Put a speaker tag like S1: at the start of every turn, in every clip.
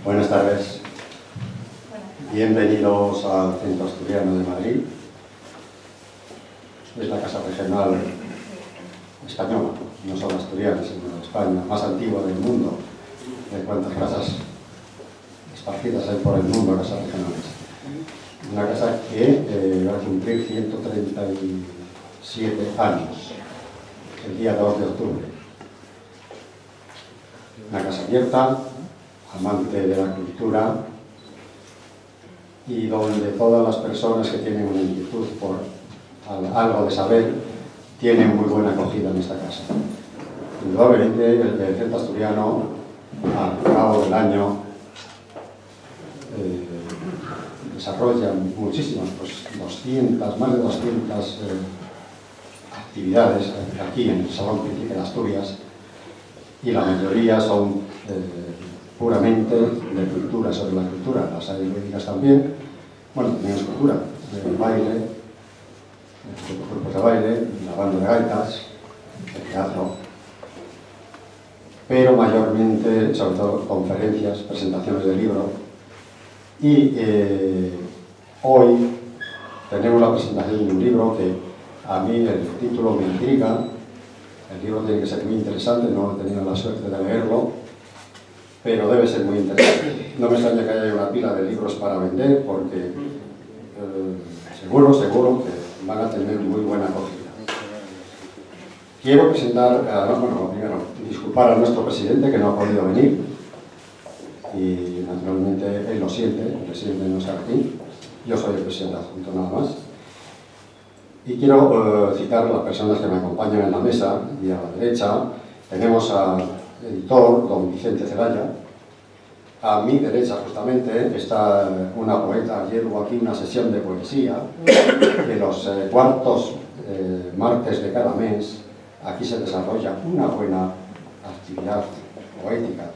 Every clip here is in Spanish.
S1: Buenas tardes. Bienvenidos al Centro Asturiano de Madrid. Es la casa regional española, no solo asturiana, sino de España, más antigua del mundo. ¿De cuántas casas esparcidas hay por el mundo, casas regionales? Una casa que va a cumplir 137 años, el día 2 de octubre. Una casa abierta, amante de la cultura, y donde todas las personas que tienen una inquietud por algo de saber tienen muy buena acogida en esta casa. Indudablemente el Centro Asturiano, al cabo del año, desarrolla muchísimas, más de 200 actividades aquí en el Salón Príncipe de Asturias, y la mayoría son puramente de cultura, sobre la cultura. Las hay lúdicas también, bueno, también es cultura, el baile, grupos de baile, la banda de gaitas, el teatro, pero mayormente, sobre todo, conferencias, presentaciones de libros. Y hoy tenemos la presentación de un libro que a mí el título me intriga. El libro tiene que ser muy interesante, no he tenido la suerte de leerlo, pero debe ser muy interesante. No me extraña que haya una pila de libros para vender, porque seguro que van a tener muy buena acogida. Quiero presentar, primero, disculpar a nuestro presidente que no ha podido venir, y naturalmente él lo siente, el presidente no está aquí, yo soy el presidente adjunto nada más. Y quiero citar a las personas que me acompañan en la mesa, y a la derecha tenemos al editor, don Vicente Zelaya. A mi derecha, justamente, está una poeta. Ayer hubo aquí una sesión de poesía, que los cuartos martes de cada mes aquí se desarrolla una buena actividad poética.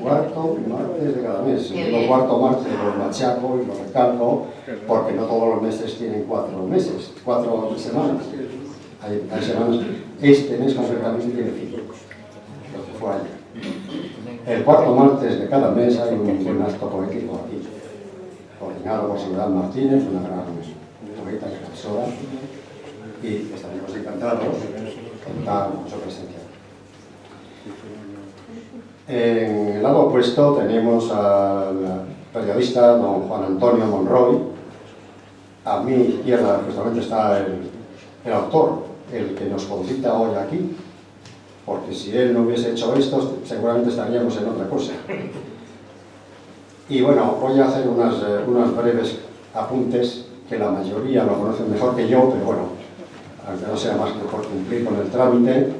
S1: Cuarto martes de cada mes. Digo cuarto martes, lo machaco y lo recalco, porque no todos los meses tienen 4 meses, 4 semanas. Hay semanas. Este mes concretamente tiene 5, lo que fue ayer. El cuarto martes de cada mes hay un buen acto poético aquí, coordinado por Soledad Martínez, una gran poeta y profesora, y estaremos encantados de contar con su presencia. En el lado opuesto tenemos al periodista don Juan Antonio Monroy. A mi izquierda justamente está el autor, el que nos concita hoy aquí, porque si él no hubiese hecho esto, seguramente estaríamos en otra cosa. Y bueno, voy a hacer unos breves apuntes, que la mayoría lo conocen mejor que yo, pero bueno, aunque no sea más que por cumplir con el trámite.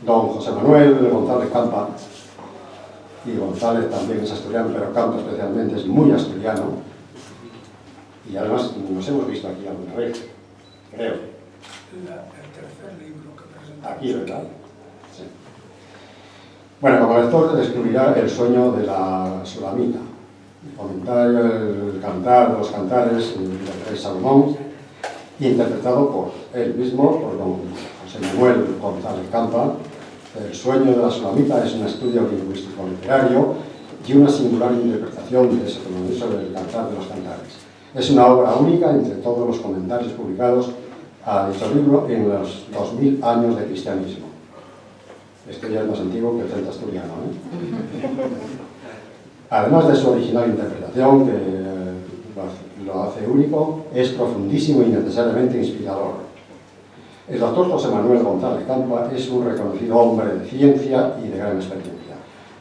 S1: Don José Manuel González Campa, y González también es asturiano, pero Campa especialmente es muy asturiano, y además nos hemos visto aquí alguna vez, creo.
S2: El tercer libro que presentamos.
S1: Aquí, ¿verdad? Sí. Bueno, como lector descubrirá el sueño de la Sulamita, comentar el cantar de los cantares del rey Salomón, interpretado por él mismo, por don José Manuel González Campa. El sueño de la Sulamita es un estudio lingüístico literario y una singular interpretación de ese compromiso del cantar de los cantares. Es una obra única entre todos los comentarios publicados a dicho libro en los 2000 años de cristianismo. Este ya es más antiguo que el Centro Asturiano, Además de su original interpretación, que lo hace único, es profundísimo y necesariamente inspirador. El doctor José Manuel González Campa es un reconocido hombre de ciencia y de gran experiencia.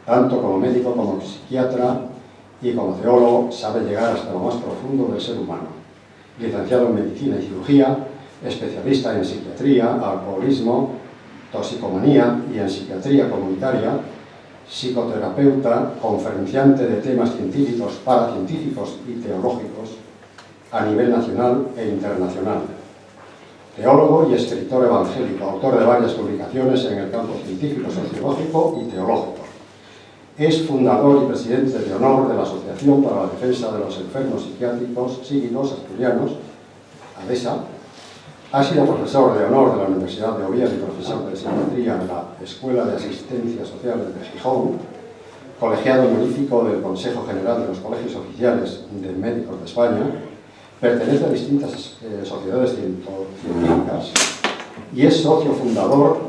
S1: Tanto como médico, como psiquiatra y como teólogo, sabe llegar hasta lo más profundo del ser humano. Licenciado en Medicina y Cirugía, especialista en psiquiatría, alcoholismo, toxicomanía y en psiquiatría comunitaria, psicoterapeuta, conferenciante de temas científicos, paracientíficos y teológicos a nivel nacional e internacional. Teólogo y escritor evangélico, autor de varias publicaciones en el campo científico, sociológico y teológico. Es fundador y presidente de honor de la Asociación para la Defensa de los Enfermos Psíquicos Asturianos, ADESA, Ha sido profesor de honor de la Universidad de Oviedo y profesor de psiquiatría en la Escuela de Asistencia Social de Gijón, colegiado honorífico del Consejo General de los Colegios Oficiales de Médicos de España, pertenece a distintas sociedades científicas y es socio fundador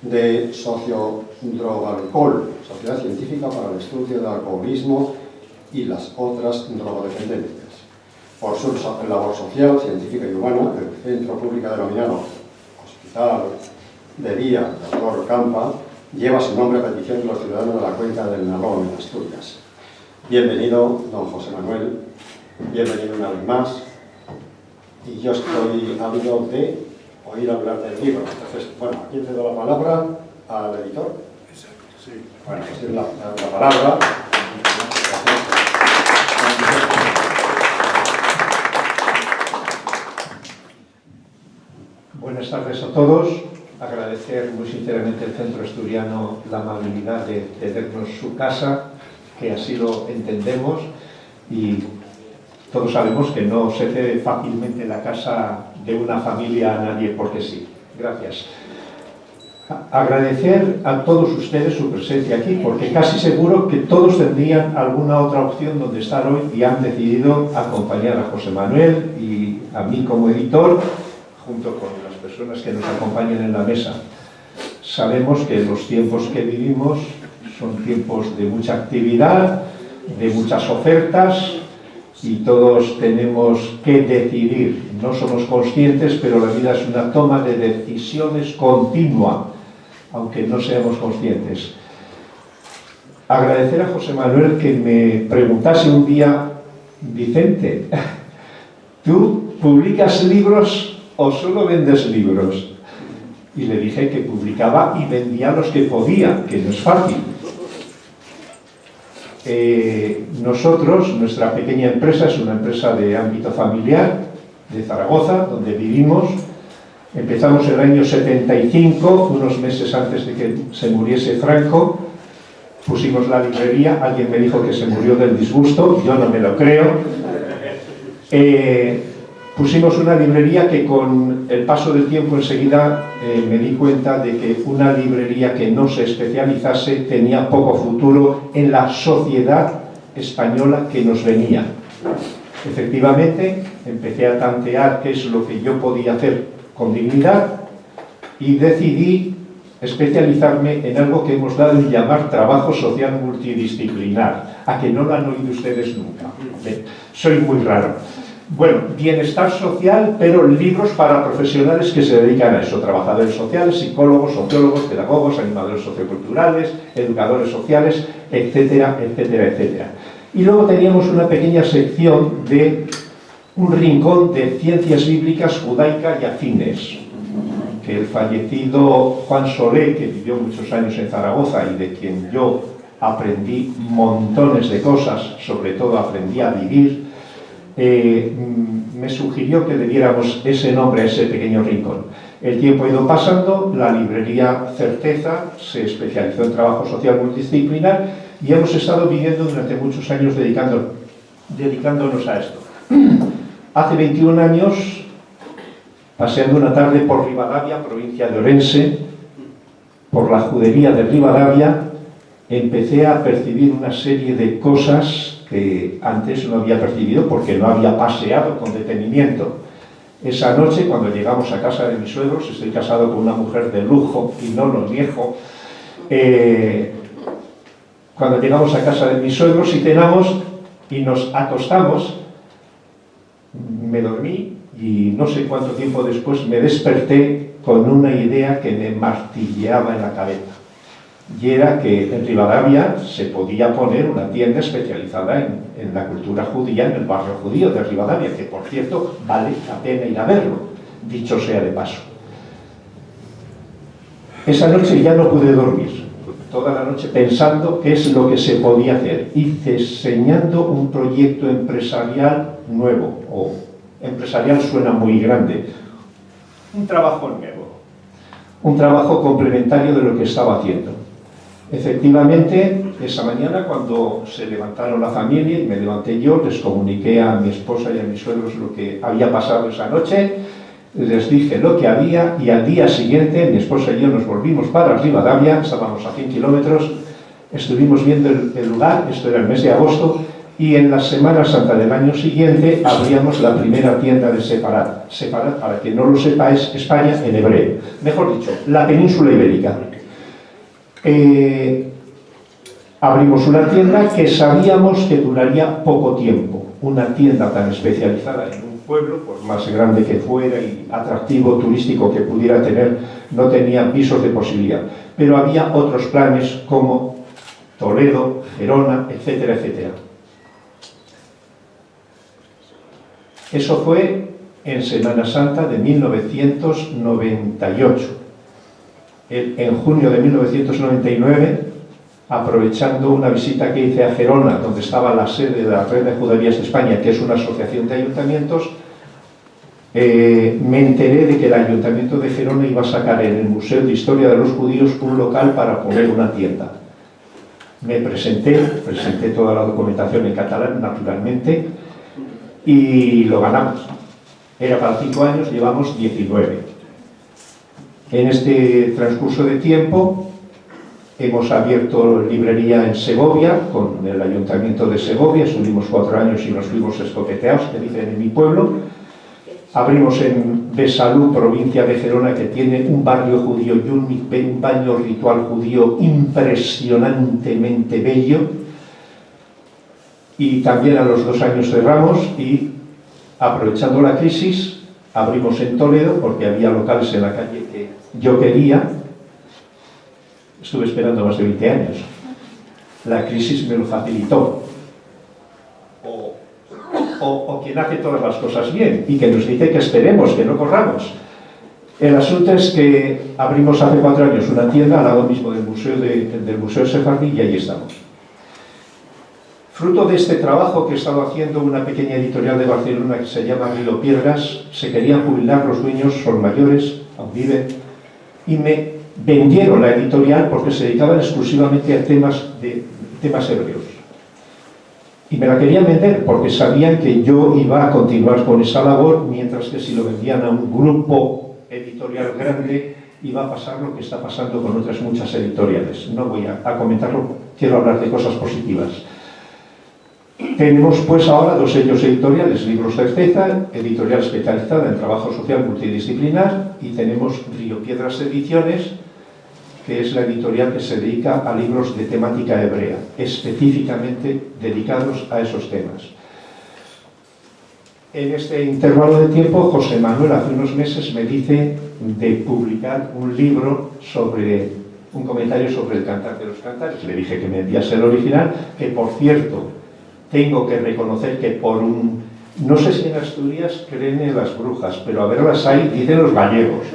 S1: de Sociodrogalcohol, Sociedad Científica para el Estudio del Alcoholismo y las otras drogodependencias. Por su labor social, científica y humana, el centro público denominado Hospital de Día Dr. Campa lleva su nombre a petición de los ciudadanos de la cuenca del Nalón, en Asturias. Bienvenido, don José Manuel, bienvenido una vez más. Y yo estoy ávido de oír hablar del libro. Entonces, bueno, aquí le doy la palabra al editor.
S2: Exacto.
S1: Sí. Bueno, pues tiene la palabra.
S3: Buenas tardes a todos. Agradecer muy sinceramente al Centro Asturiano la amabilidad de cedernos su casa, que así lo entendemos, y todos sabemos que no se cede fácilmente la casa de una familia a nadie porque sí. Gracias. Agradecer a todos ustedes su presencia aquí, porque casi seguro que todos tendrían alguna otra opción donde estar hoy y han decidido acompañar a José Manuel y a mí como editor, junto con las personas que nos acompañan en la mesa. Sabemos que los tiempos que vivimos son tiempos de mucha actividad, de muchas ofertas, y todos tenemos que decidir. No somos conscientes, pero la vida es una toma de decisiones continua, aunque no seamos conscientes. Agradecer a José Manuel que me preguntase un día: Vicente, ¿tú publicas libros o solo vendes libros? Y le dije que publicaba y vendía los que podía, que no es fácil. Nosotros, nuestra pequeña empresa, es una empresa de ámbito familiar de Zaragoza, donde vivimos. Empezamos el año 75, unos meses antes de que se muriese Franco. Pusimos la librería, alguien me dijo que se murió del disgusto, yo no me lo creo. Pusimos una librería que con el paso del tiempo enseguida me di cuenta de que una librería que no se especializase tenía poco futuro en la sociedad española que nos venía. Efectivamente, empecé a tantear qué es lo que yo podía hacer con dignidad y decidí especializarme en algo que hemos dado en llamar trabajo social multidisciplinar. A que no lo han oído ustedes nunca. Soy muy raro. Bueno, bienestar social, pero libros para profesionales que se dedican a eso: trabajadores sociales, psicólogos, sociólogos, pedagogos, animadores socioculturales, educadores sociales, etcétera, etcétera, etcétera. Y luego teníamos una pequeña sección de un rincón de ciencias bíblicas, judaica y afines, que el fallecido Juan Solé, que vivió muchos años en Zaragoza y de quien yo aprendí montones de cosas, sobre todo aprendí a vivir, me sugirió que le diéramos ese nombre a ese pequeño rincón. El tiempo ha ido pasando, la librería Certeza se especializó en trabajo social multidisciplinar y hemos estado viviendo durante muchos años dedicándonos a esto. Hace 21 años, paseando una tarde por Ribadavia, provincia de Orense, por la judería de Ribadavia, empecé a percibir una serie de cosas que antes no había percibido porque no había paseado con detenimiento. Esa noche, cuando llegamos a casa de mis suegros, estoy casado con una mujer de lujo y no lo niego, cuando llegamos a casa de mis suegros y cenamos y nos acostamos, me dormí y no sé cuánto tiempo después me desperté con una idea que me martilleaba en la cabeza. Y era que en Ribadavia se podía poner una tienda especializada en la cultura judía, en el barrio judío de Ribadavia, que por cierto vale la pena ir a verlo, dicho sea de paso. Esa noche ya no pude dormir, toda la noche pensando qué es lo que se podía hacer y diseñando un proyecto empresarial nuevo, o empresarial suena muy grande, un trabajo nuevo, un trabajo complementario de lo que estaba haciendo. Efectivamente, esa mañana cuando se levantaron la familia y me levanté yo, les comuniqué a mi esposa y a mis suegros lo que había pasado esa noche les dije lo que había y al día siguiente mi esposa y yo nos volvimos para Rivadavia, estábamos a 100 kilómetros, estuvimos viendo el lugar, esto era el mes de agosto, y en la Semana Santa del año siguiente abríamos la primera tienda de Separat. Separat, para quien no lo sepa, es España en hebreo, mejor dicho, la península ibérica. Abrimos una tienda que sabíamos que duraría poco tiempo, una tienda tan especializada en un pueblo, por más grande que fuera y atractivo turístico que pudiera tener, no tenía visos de posibilidad. Pero había otros planes como Toledo, Gerona, etcétera, etcétera. Eso fue en Semana Santa de 1998. En junio de 1999, aprovechando una visita que hice a Gerona, donde estaba la sede de la Red de Juderías de España, que es una asociación de ayuntamientos, me enteré de que el Ayuntamiento de Gerona iba a sacar en el Museo de Historia de los Judíos un local para poner una tienda. Me presenté toda la documentación en catalán, naturalmente, y lo ganamos. Era para 5 años, llevamos 19. En este transcurso de tiempo hemos abierto librería en Segovia, con el Ayuntamiento de Segovia, estuvimos 4 años y nos fuimos escopeteados, que dicen en mi pueblo. Abrimos en Besalú, provincia de Gerona, que tiene un barrio judío y un baño ritual judío impresionantemente bello. Y también a los 2 años cerramos y, aprovechando la crisis, abrimos en Toledo, porque había locales en la calle que yo quería. Estuve esperando más de 20 años. La crisis me lo facilitó. O quien hace todas las cosas bien y que nos dice que esperemos, que no corramos. El asunto es que abrimos hace 4 años una tienda al lado mismo del Museo Sefardí y ahí estamos. Fruto de este trabajo que he estado haciendo, una pequeña editorial de Barcelona que se llama Río Piedras, se querían jubilar, los dueños son mayores, aún viven, y me vendieron la editorial porque se dedicaban exclusivamente a temas hebreos. Y me la querían vender porque sabían que yo iba a continuar con esa labor, mientras que si lo vendían a un grupo editorial grande iba a pasar lo que está pasando con otras muchas editoriales. No voy a comentarlo, quiero hablar de cosas positivas. Tenemos pues ahora 2 sellos editoriales, Libros Certeza, editorial especializada en trabajo social multidisciplinar, y tenemos Río Piedras Ediciones, que es la editorial que se dedica a libros de temática hebrea, específicamente dedicados a esos temas. En este intervalo de tiempo, José Manuel hace unos meses me dice de publicar un libro un comentario sobre el Cantar de los Cantares. Le dije que me enviase el original, que por cierto, tengo que reconocer que no sé si en Asturias creen en las brujas, pero a verlas hay, dicen los gallegos.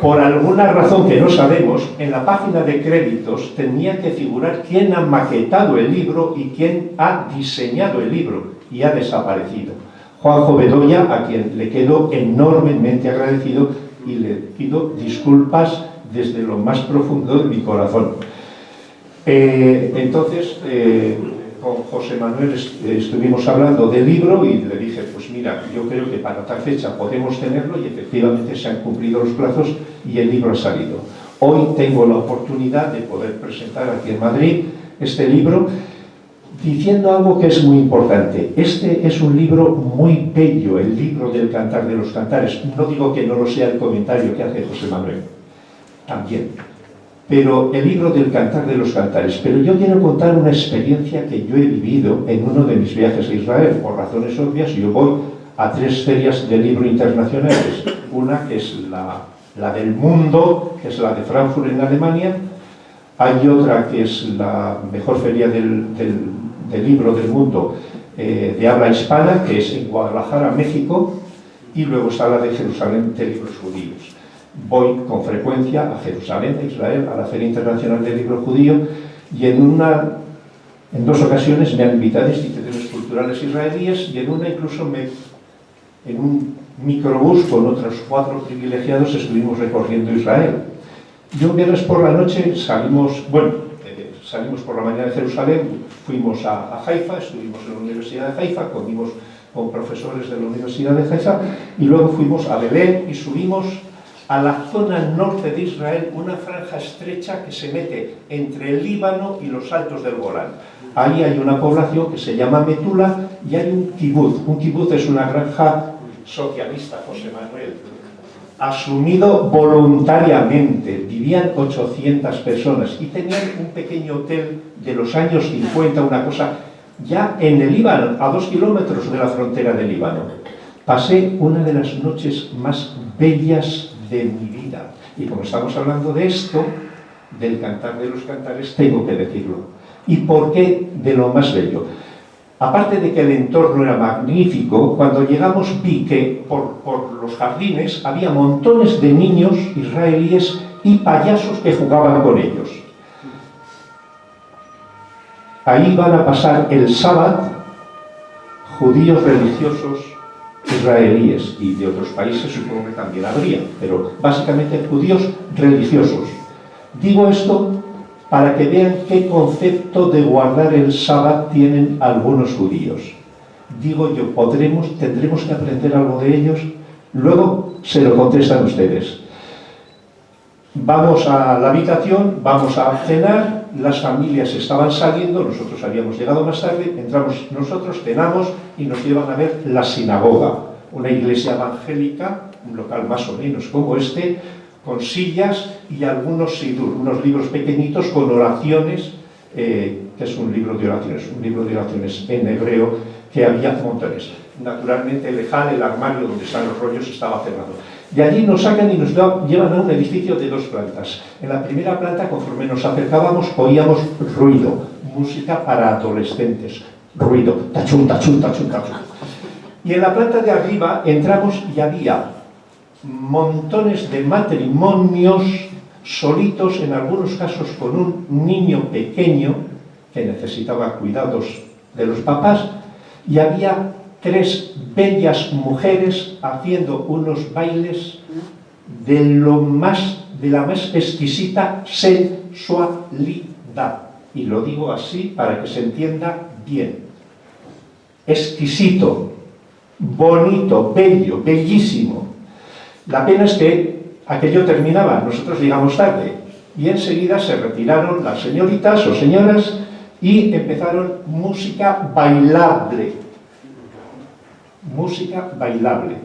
S3: Por alguna razón que no sabemos, en la página de créditos tenía que figurar quién ha maquetado el libro y quién ha diseñado el libro, y ha desaparecido. Juanjo Bedoya, a quien le quedo enormemente agradecido y le pido disculpas desde lo más profundo de mi corazón. Entonces, con José Manuel estuvimos hablando del libro y le dije, pues mira, yo creo que para tal fecha podemos tenerlo, y efectivamente se han cumplido los plazos y el libro ha salido. Hoy tengo la oportunidad de poder presentar aquí en Madrid este libro, diciendo algo que es muy importante. Este es un libro muy bello, el libro del Cantar de los Cantares. No digo que no lo sea el comentario que hace José Manuel, también. Pero el libro del Cantar de los Cantares. Pero yo quiero contar una experiencia que yo he vivido en uno de mis viajes a Israel. Por razones obvias, yo voy a 3 ferias de libro internacionales. Una que es la del mundo, que es la de Frankfurt en Alemania. Hay otra que es la mejor feria del libro del mundo de habla hispana, que es en Guadalajara, México. Y luego está la de Jerusalén de libros judíos. Voy con frecuencia a Jerusalén, a Israel, a la Feria Internacional del Libro Judío, y en 2 ocasiones me han invitado a instituciones culturales israelíes, y en una incluso en un microbús con otros 4 privilegiados estuvimos recorriendo Israel. Y un viernes por la noche salimos por la mañana de Jerusalén, fuimos a Haifa, estuvimos en la Universidad de Haifa, comimos con profesores de la Universidad de Haifa, y luego fuimos a Belén y subimos a la zona norte de Israel, una franja estrecha que se mete entre el Líbano y los altos del Golán. Ahí hay una población que se llama Metula y hay un kibutz. Un kibutz es una granja socialista, José Manuel, asumido voluntariamente. Vivían 800 personas y tenían un pequeño hotel de los años 50, una cosa, ya en el Líbano, a 2 kilómetros de la frontera del Líbano. Pasé una de las noches más bellas de mi vida. Y como estamos hablando de esto, del Cantar de los Cantares, tengo que decirlo. ¿Y por qué de lo más bello? Aparte de que el entorno era magnífico, cuando llegamos vi que por los jardines había montones de niños israelíes y payasos que jugaban con ellos. Ahí van a pasar el sábado judíos religiosos israelíes y de otros países supongo que también habría, pero básicamente judíos religiosos. Digo esto para que vean qué concepto de guardar el sábado tienen algunos judíos. Digo yo, tendremos que aprender algo de ellos, luego se lo contestan ustedes. Vamos a la habitación, vamos a cenar, las familias estaban saliendo, nosotros habíamos llegado más tarde, entramos nosotros, cenamos y nos llevan a ver la sinagoga, una iglesia evangélica, un local más o menos como este, con sillas y algunos sidur, unos libros pequeñitos con oraciones, que es un libro de oraciones en hebreo, que había montones. Naturalmente el ejal, el armario donde están los rollos, estaba cerrado. De allí nos sacan y nos llevan a un edificio de 2 plantas. En la primera planta, conforme nos acercábamos, oíamos ruido, música para adolescentes, ruido, tachún, tachún, tachún, tachún. Y en la planta de arriba entramos y había montones de matrimonios solitos, en algunos casos con un niño pequeño que necesitaba cuidados de los papás, y había 3 bellas mujeres haciendo unos bailes de la más exquisita sensualidad. Y lo digo así para que se entienda bien. Exquisito, bonito, bello, bellísimo. La pena es que aquello terminaba, nosotros llegamos tarde y enseguida se retiraron las señoritas o señoras y empezaron música bailable. Música bailable.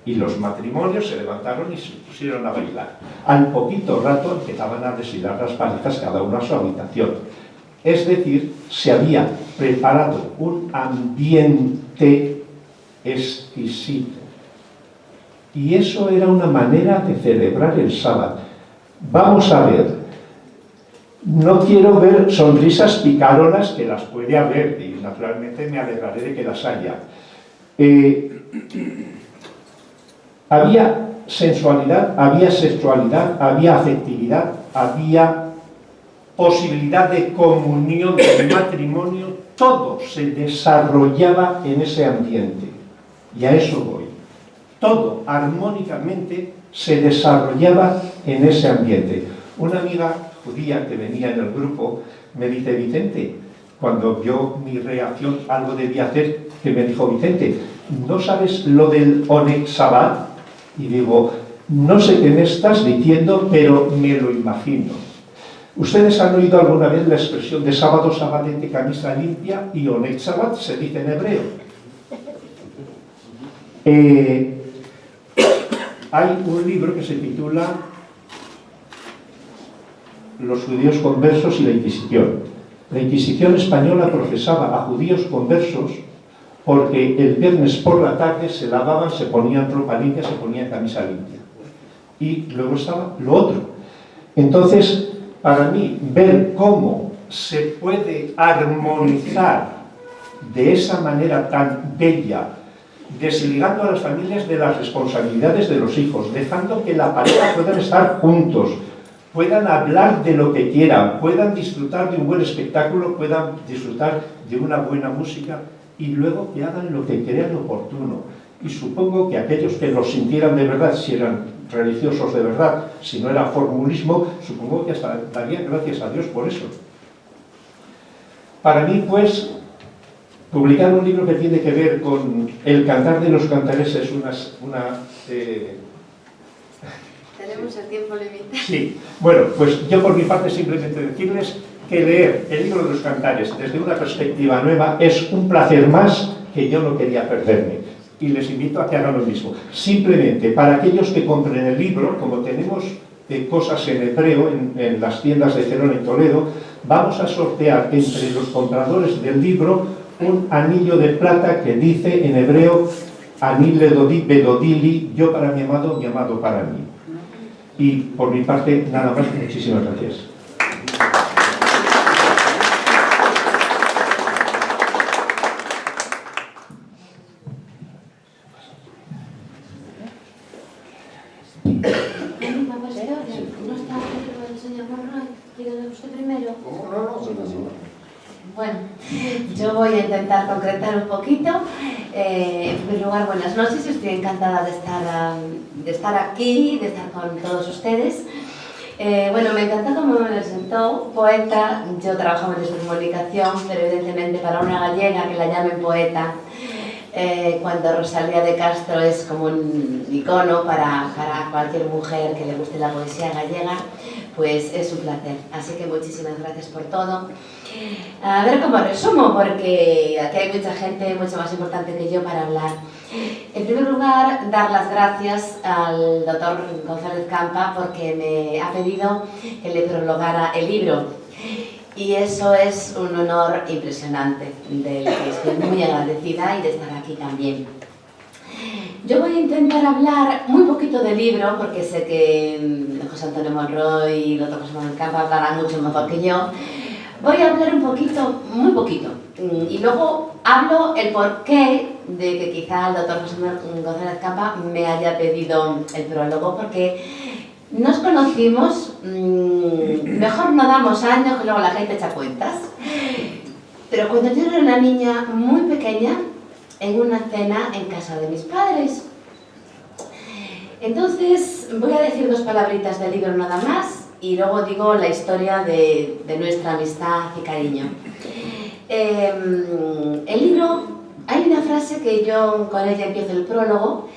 S3: Y los matrimonios se levantaron y se pusieron a bailar. Al poquito rato empezaban a desfilar las parejas, cada uno a su habitación. Es decir, se había preparado un ambiente exquisito. Y eso era una manera de celebrar el sábado. Vamos a ver, no quiero ver sonrisas picaronas, que las puede haber, y naturalmente me alegraré de que las haya. Había sensualidad, había sexualidad, había afectividad, había posibilidad de comunión, de matrimonio, todo se desarrollaba en ese ambiente. Y a eso voy. Todo armónicamente se desarrollaba en ese ambiente. Una amiga judía que venía en el grupo me dice: Vicente, cuando vio mi reacción, algo debía hacer, que me dijo: Vicente, ¿no sabes lo del Oneg Shabbat? Y digo: no sé qué me estás diciendo, pero me lo imagino. ¿Ustedes han oído alguna vez la expresión de sábado, sabadete, camisa limpia y Oneg Shabbat? Se dice en hebreo. Hay un libro que se titula Los judíos conversos y la Inquisición. La Inquisición española procesaba a judíos conversos porque el viernes por la tarde se lavaban, se ponían ropa limpia, se ponían camisa limpia. Y luego estaba lo otro. Entonces, para mí, ver cómo se puede armonizar de esa manera tan bella, desligando a las familias de las responsabilidades de los hijos, dejando que la pareja puedan estar juntos, puedan hablar de lo que quieran, puedan disfrutar de un buen espectáculo, puedan disfrutar de una buena música, y luego que hagan lo que crean oportuno. Y supongo que aquellos que lo sintieran de verdad, si eran religiosos de verdad, si no era formulismo, supongo que hasta darían gracias a Dios por eso. Para mí, pues publicar un libro que tiene que ver con el cantar de los cantares es
S4: Tenemos el tiempo limitado.
S3: Sí, bueno, pues yo por mi parte simplemente decirles que leer el libro de los cantares desde una perspectiva nueva es un placer más que yo no quería perderme. Y les invito a que hagan lo mismo. Simplemente, para aquellos que compren el libro, como tenemos cosas en hebreo en las tiendas de Cerón en Toledo, vamos a sortear entre los compradores del libro un anillo de plata que dice en hebreo Anil Ledodi Bedodili, yo para mi amado para mí. Y por mi parte, nada más, muchísimas gracias.
S4: Bueno, yo voy a intentar concretar un poquito. En primer lugar, buenas noches. Estoy encantada de estar aquí, de estar con todos ustedes. Bueno, me encanta cómo me presentó, poeta. Yo trabajo en medios de comunicación, pero evidentemente para una gallega que la llamen poeta, cuando Rosalía de Castro es como un icono para cualquier mujer que le guste la poesía gallega, pues es un placer. Así que muchísimas gracias por todo. A ver cómo resumo, porque aquí hay mucha gente mucho más importante que yo para hablar. En primer lugar, dar las gracias al doctor González Campa porque me ha pedido que le prologara el libro. Y eso es un honor impresionante, del que estoy muy agradecida y de estar aquí también. Yo voy a intentar hablar muy poquito del libro, porque sé que José Antonio Monroy y el doctor José Manuel Campa hablarán mucho mejor que yo. Voy a hablar un poquito, muy poquito, y luego hablo el porqué de que quizá el doctor José Manuel González Campa me haya pedido el prólogo, porque nos conocimos, mejor no damos años, que luego la gente echa cuentas, pero cuando yo era una niña muy pequeña, en una cena en casa de mis padres. Entonces, voy a decir dos palabritas del libro nada más, y luego digo la historia de nuestra amistad y cariño. El libro, hay una frase que yo con ella empiezo el prólogo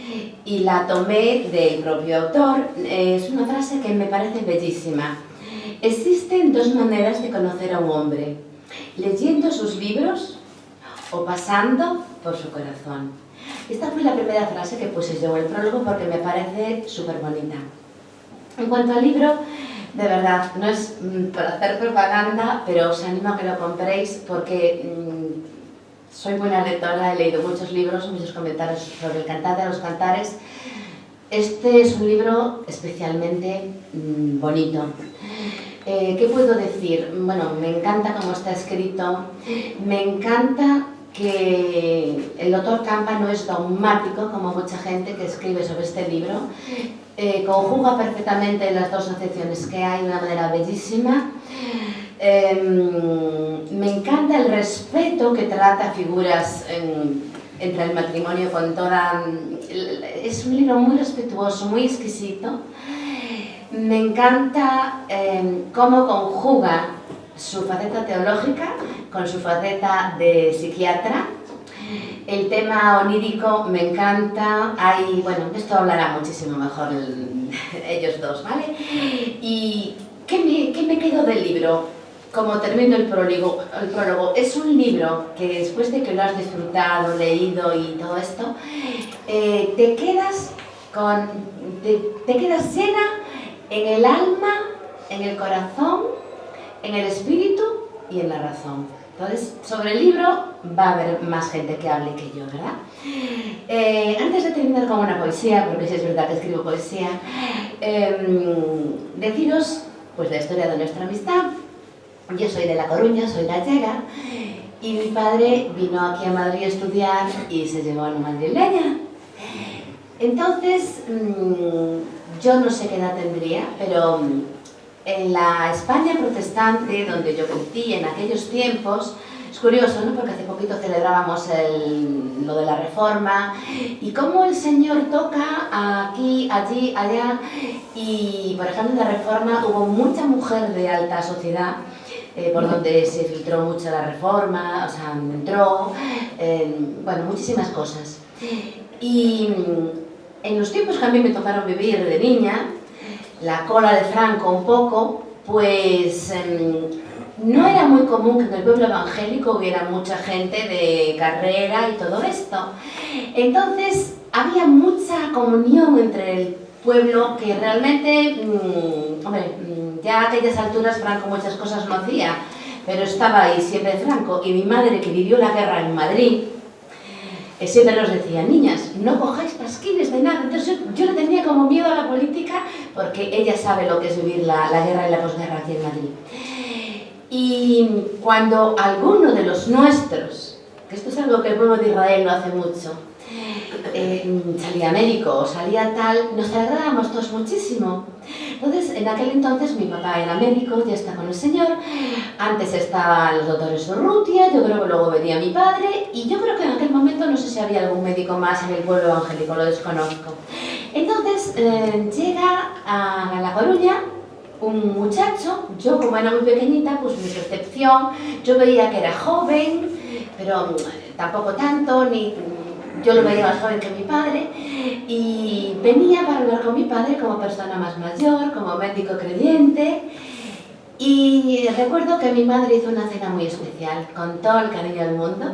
S4: y la tomé del propio autor. Es una frase que me parece bellísima. Existen dos maneras de conocer a un hombre: leyendo sus libros o pasando por su corazón. Esta fue la primera frase que puse yo en el prólogo porque me parece súper bonita. En cuanto al libro, de verdad, no es por hacer propaganda, pero os animo a que lo compréis porque soy buena lectora, he leído muchos libros, muchos comentarios sobre el cantante de los cantares. Este es un libro especialmente bonito. ¿Qué puedo decir? Bueno, me encanta cómo está escrito, me encanta que el doctor Campa no es dogmático como mucha gente que escribe sobre este libro. Conjuga perfectamente las dos acepciones que hay de una manera bellísima. Me encanta el respeto que trata figuras entre el matrimonio con toda... Es un libro muy respetuoso, muy exquisito. Me encanta cómo conjuga su faceta teológica con su faceta de psiquiatra. El tema onírico me encanta. Bueno, de esto hablará muchísimo mejor ellos dos, ¿vale? ¿Y qué me quedo del libro? Como termino el prólogo, es un libro que después de que lo has disfrutado, leído y todo esto, te quedas llena en el alma, en el corazón, en el espíritu y en la razón. Entonces, sobre el libro va a haber más gente que hable que yo, ¿verdad? Antes de terminar con una poesía, porque sí es verdad que escribo poesía, deciros pues la historia de nuestra amistad. Yo soy de La Coruña, soy gallega, y mi padre vino aquí a Madrid a estudiar y se llevó a una madrileña. Entonces, yo no sé qué edad tendría, pero en la España protestante, donde yo crecí en aquellos tiempos, es curioso, ¿no? Porque hace poquito celebrábamos lo de la Reforma y cómo el Señor toca aquí, allí, allá. Y, por ejemplo, en la Reforma hubo mucha mujer de alta sociedad por donde se filtró mucho la reforma, o sea, entró, bueno, muchísimas cosas. Y en los tiempos que a mí me tocaron vivir de niña, la cola de Franco un poco, pues no era muy común que en el pueblo evangélico hubiera mucha gente de carrera y todo esto. Entonces había mucha comunión entre el pueblo que realmente, hombre, ya a aquellas alturas Franco muchas cosas no hacía, pero estaba ahí siempre Franco. Y mi madre, que vivió la guerra en Madrid, siempre nos decía, niñas, no cojáis pasquines de nada. Entonces yo le tenía como miedo a la política porque ella sabe lo que es vivir la guerra y la posguerra aquí en Madrid. Y cuando alguno de los nuestros, que esto es algo que el pueblo de Israel no hace mucho, salía médico o salía tal, nos alegrábamos todos muchísimo. Entonces, en aquel entonces mi papá era médico, ya está con el Señor, antes estaban los doctores Urrutia, yo creo que luego venía mi padre, y yo creo que en aquel momento no sé si había algún médico más en el pueblo evangélico, lo desconozco. Entonces, llega a La Coruña un muchacho, yo como era muy pequeñita, pues mi percepción, yo veía que era joven, pero tampoco tanto, ni yo lo veía más joven que mi padre, y venía para hablar con mi padre como persona más mayor, como médico creyente, y recuerdo que mi madre hizo una cena muy especial, con todo el cariño del mundo.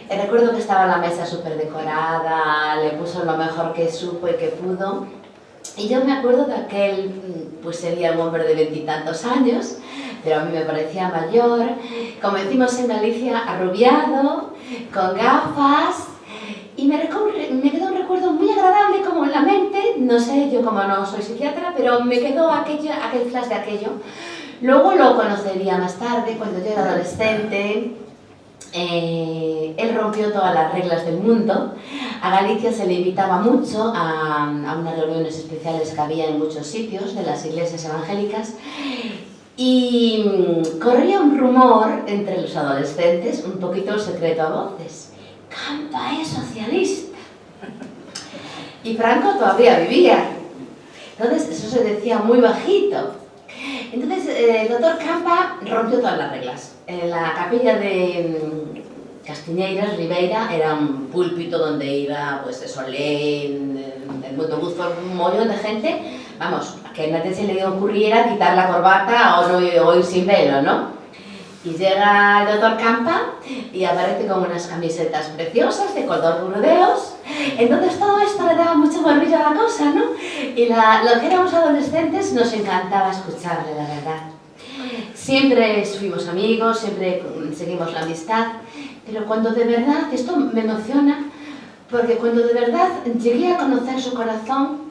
S4: Recuerdo que estaba la mesa súper decorada, le puso lo mejor que supo y que pudo. Y yo me acuerdo de aquel, pues sería un hombre de 20 y tantos años, pero a mí me parecía mayor, como decimos en Galicia, arrubiado, con gafas, y me quedó un recuerdo muy agradable como en la mente, no sé, yo como no soy psiquiatra, pero me quedó aquel flash de aquello. Luego lo conocería más tarde, cuando yo era adolescente. Él rompió todas las reglas del mundo. A Galicia se le invitaba mucho a unas reuniones especiales que había en muchos sitios de las iglesias evangélicas, y corría un rumor entre los adolescentes, un poquito el secreto a voces: Campa es socialista. Y Franco todavía vivía, entonces eso se decía muy bajito. Entonces el doctor Campa rompió todas las reglas. En la capilla de Castiñeiras, Ribeira, era un púlpito donde iba, pues eso, el mundo buzón, un montón de gente. Vamos, a que nadie se le ocurriera quitar la corbata o ir sin velo, ¿no? Y llega el doctor Campa y aparece con unas camisetas preciosas de color burdeos. Entonces todo esto le daba mucho brillo a la cosa, ¿no? Y los que éramos adolescentes nos encantaba escucharle, la verdad. Siempre fuimos amigos, siempre seguimos la amistad, pero cuando de verdad, esto me emociona, porque cuando de verdad llegué a conocer su corazón,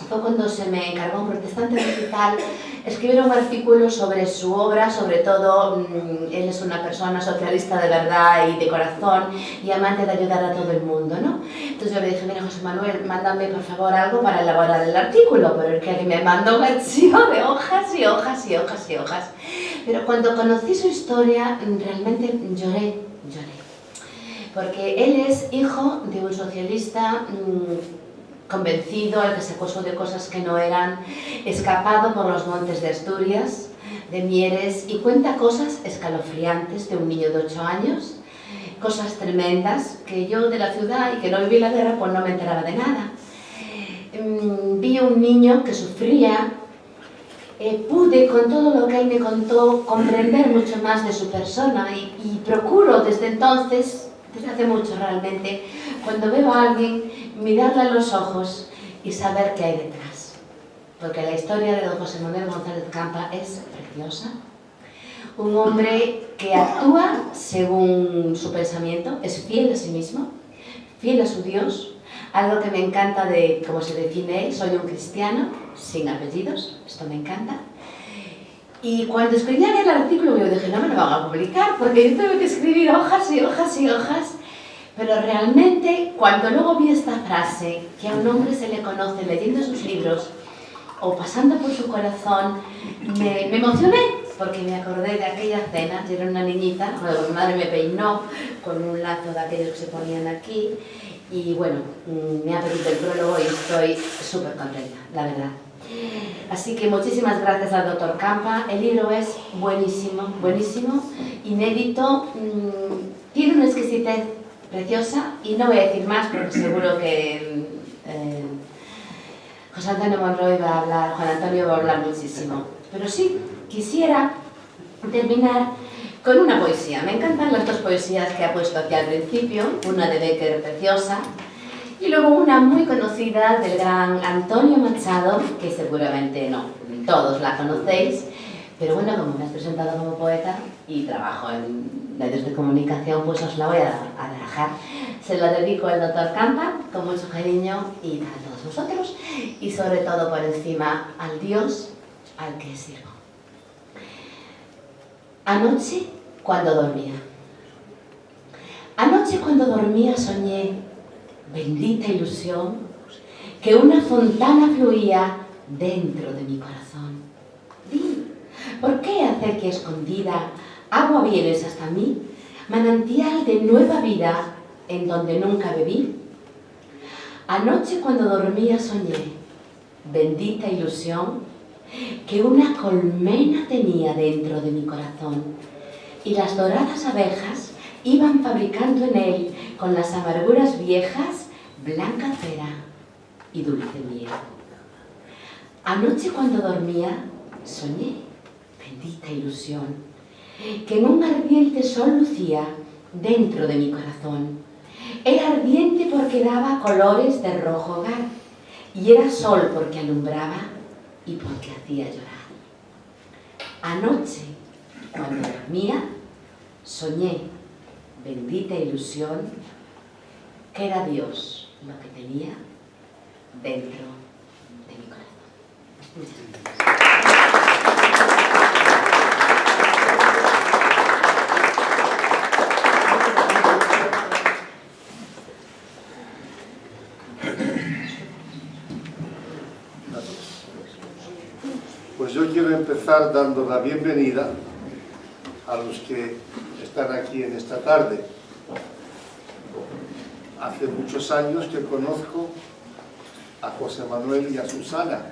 S4: fue cuando se me encargó un protestante digital escribir un artículo sobre su obra, sobre todo, él es una persona socialista de verdad y de corazón y amante de ayudar a todo el mundo, ¿no? Entonces yo le dije, mira José Manuel, mándame por favor algo para elaborar el artículo, pero el que me mandó un archivo de hojas y hojas y hojas y hojas. Pero cuando conocí su historia, realmente lloré, porque él es hijo de un socialista convencido, al que se acusó de cosas que no eran, escapado por los montes de Asturias, de Mieres, y cuenta cosas escalofriantes de un niño de 8 años, cosas tremendas, que yo de la ciudad y que no viví la guerra, pues no me enteraba de nada. Vi un niño que sufría, pude con todo lo que él me contó comprender mucho más de su persona y procuro desde entonces, desde hace mucho realmente, cuando veo a alguien, mirarle a los ojos y saber qué hay detrás. Porque la historia de don José Manuel González Campa es preciosa. Un hombre que actúa según su pensamiento, es fiel a sí mismo, fiel a su Dios. Algo que me encanta de cómo se define él: soy un cristiano sin apellidos, esto me encanta. Y cuando escribían el artículo yo dije, no me lo van a publicar porque yo tengo que escribir hojas y hojas y hojas. Pero realmente, cuando luego vi esta frase, que a un hombre se le conoce leyendo sus libros o pasando por su corazón, me emocioné, porque me acordé de aquella cena. Yo era una niñita, cuando mi madre me peinó con un lazo de aquellos que se ponían aquí, y bueno, me ha pedido el prólogo y estoy súper contenta, la verdad. Así que muchísimas gracias al doctor Campa. El libro es buenísimo, buenísimo, inédito, tiene una exquisitez preciosa y no voy a decir más porque seguro que José Antonio Monroy va a hablar, Juan Antonio va a hablar muchísimo. Pero sí, quisiera terminar con una poesía. Me encantan las dos poesías que ha puesto aquí al principio, una de Bécquer preciosa y luego una muy conocida del gran Antonio Machado, que seguramente no, todos la conocéis, pero bueno, como me has presentado como poeta y trabajo en medios de comunicación, pues os la voy a dejar. Se la dedico al doctor Campa, con mucho cariño y para todos vosotros, y sobre todo por encima al Dios al que sirvo. Anoche cuando dormía soñé, bendita ilusión, que una fontana fluía dentro de mi corazón. Di, ¿por qué hacer que escondida agua vienes hasta mí, manantial de nueva vida en donde nunca bebí? Anoche cuando dormía soñé, bendita ilusión, que una colmena tenía dentro de mi corazón y las doradas abejas iban fabricando en él con las amarguras viejas blanca cera y dulce miel. Anoche cuando dormía soñé, bendita ilusión, que en un ardiente sol lucía dentro de mi corazón. Era ardiente porque daba colores de rojo hogar y era sol porque alumbraba y porque hacía llorar. Anoche cuando dormía soñé, bendita ilusión, que era Dios lo que tenía dentro de mi corazón. Muchas gracias.
S5: Pues yo quiero empezar dando la bienvenida a los que están aquí en esta tarde. Hace muchos años que conozco a José Manuel y a Susana,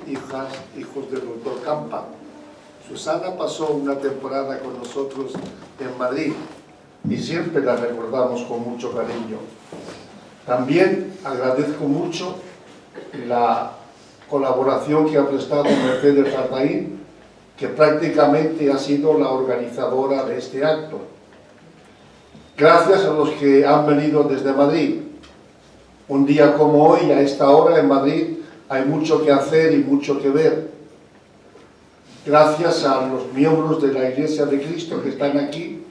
S5: hijos del doctor Campa. Susana pasó una temporada con nosotros en Madrid y siempre la recordamos con mucho cariño. También agradezco mucho la colaboración que ha prestado Mercedes Ardaín, que prácticamente ha sido la organizadora de este acto. Gracias a los que han venido desde Madrid. Un día como hoy, a esta hora en Madrid, hay mucho que hacer y mucho que ver. Gracias a los miembros de la Iglesia de Cristo que están aquí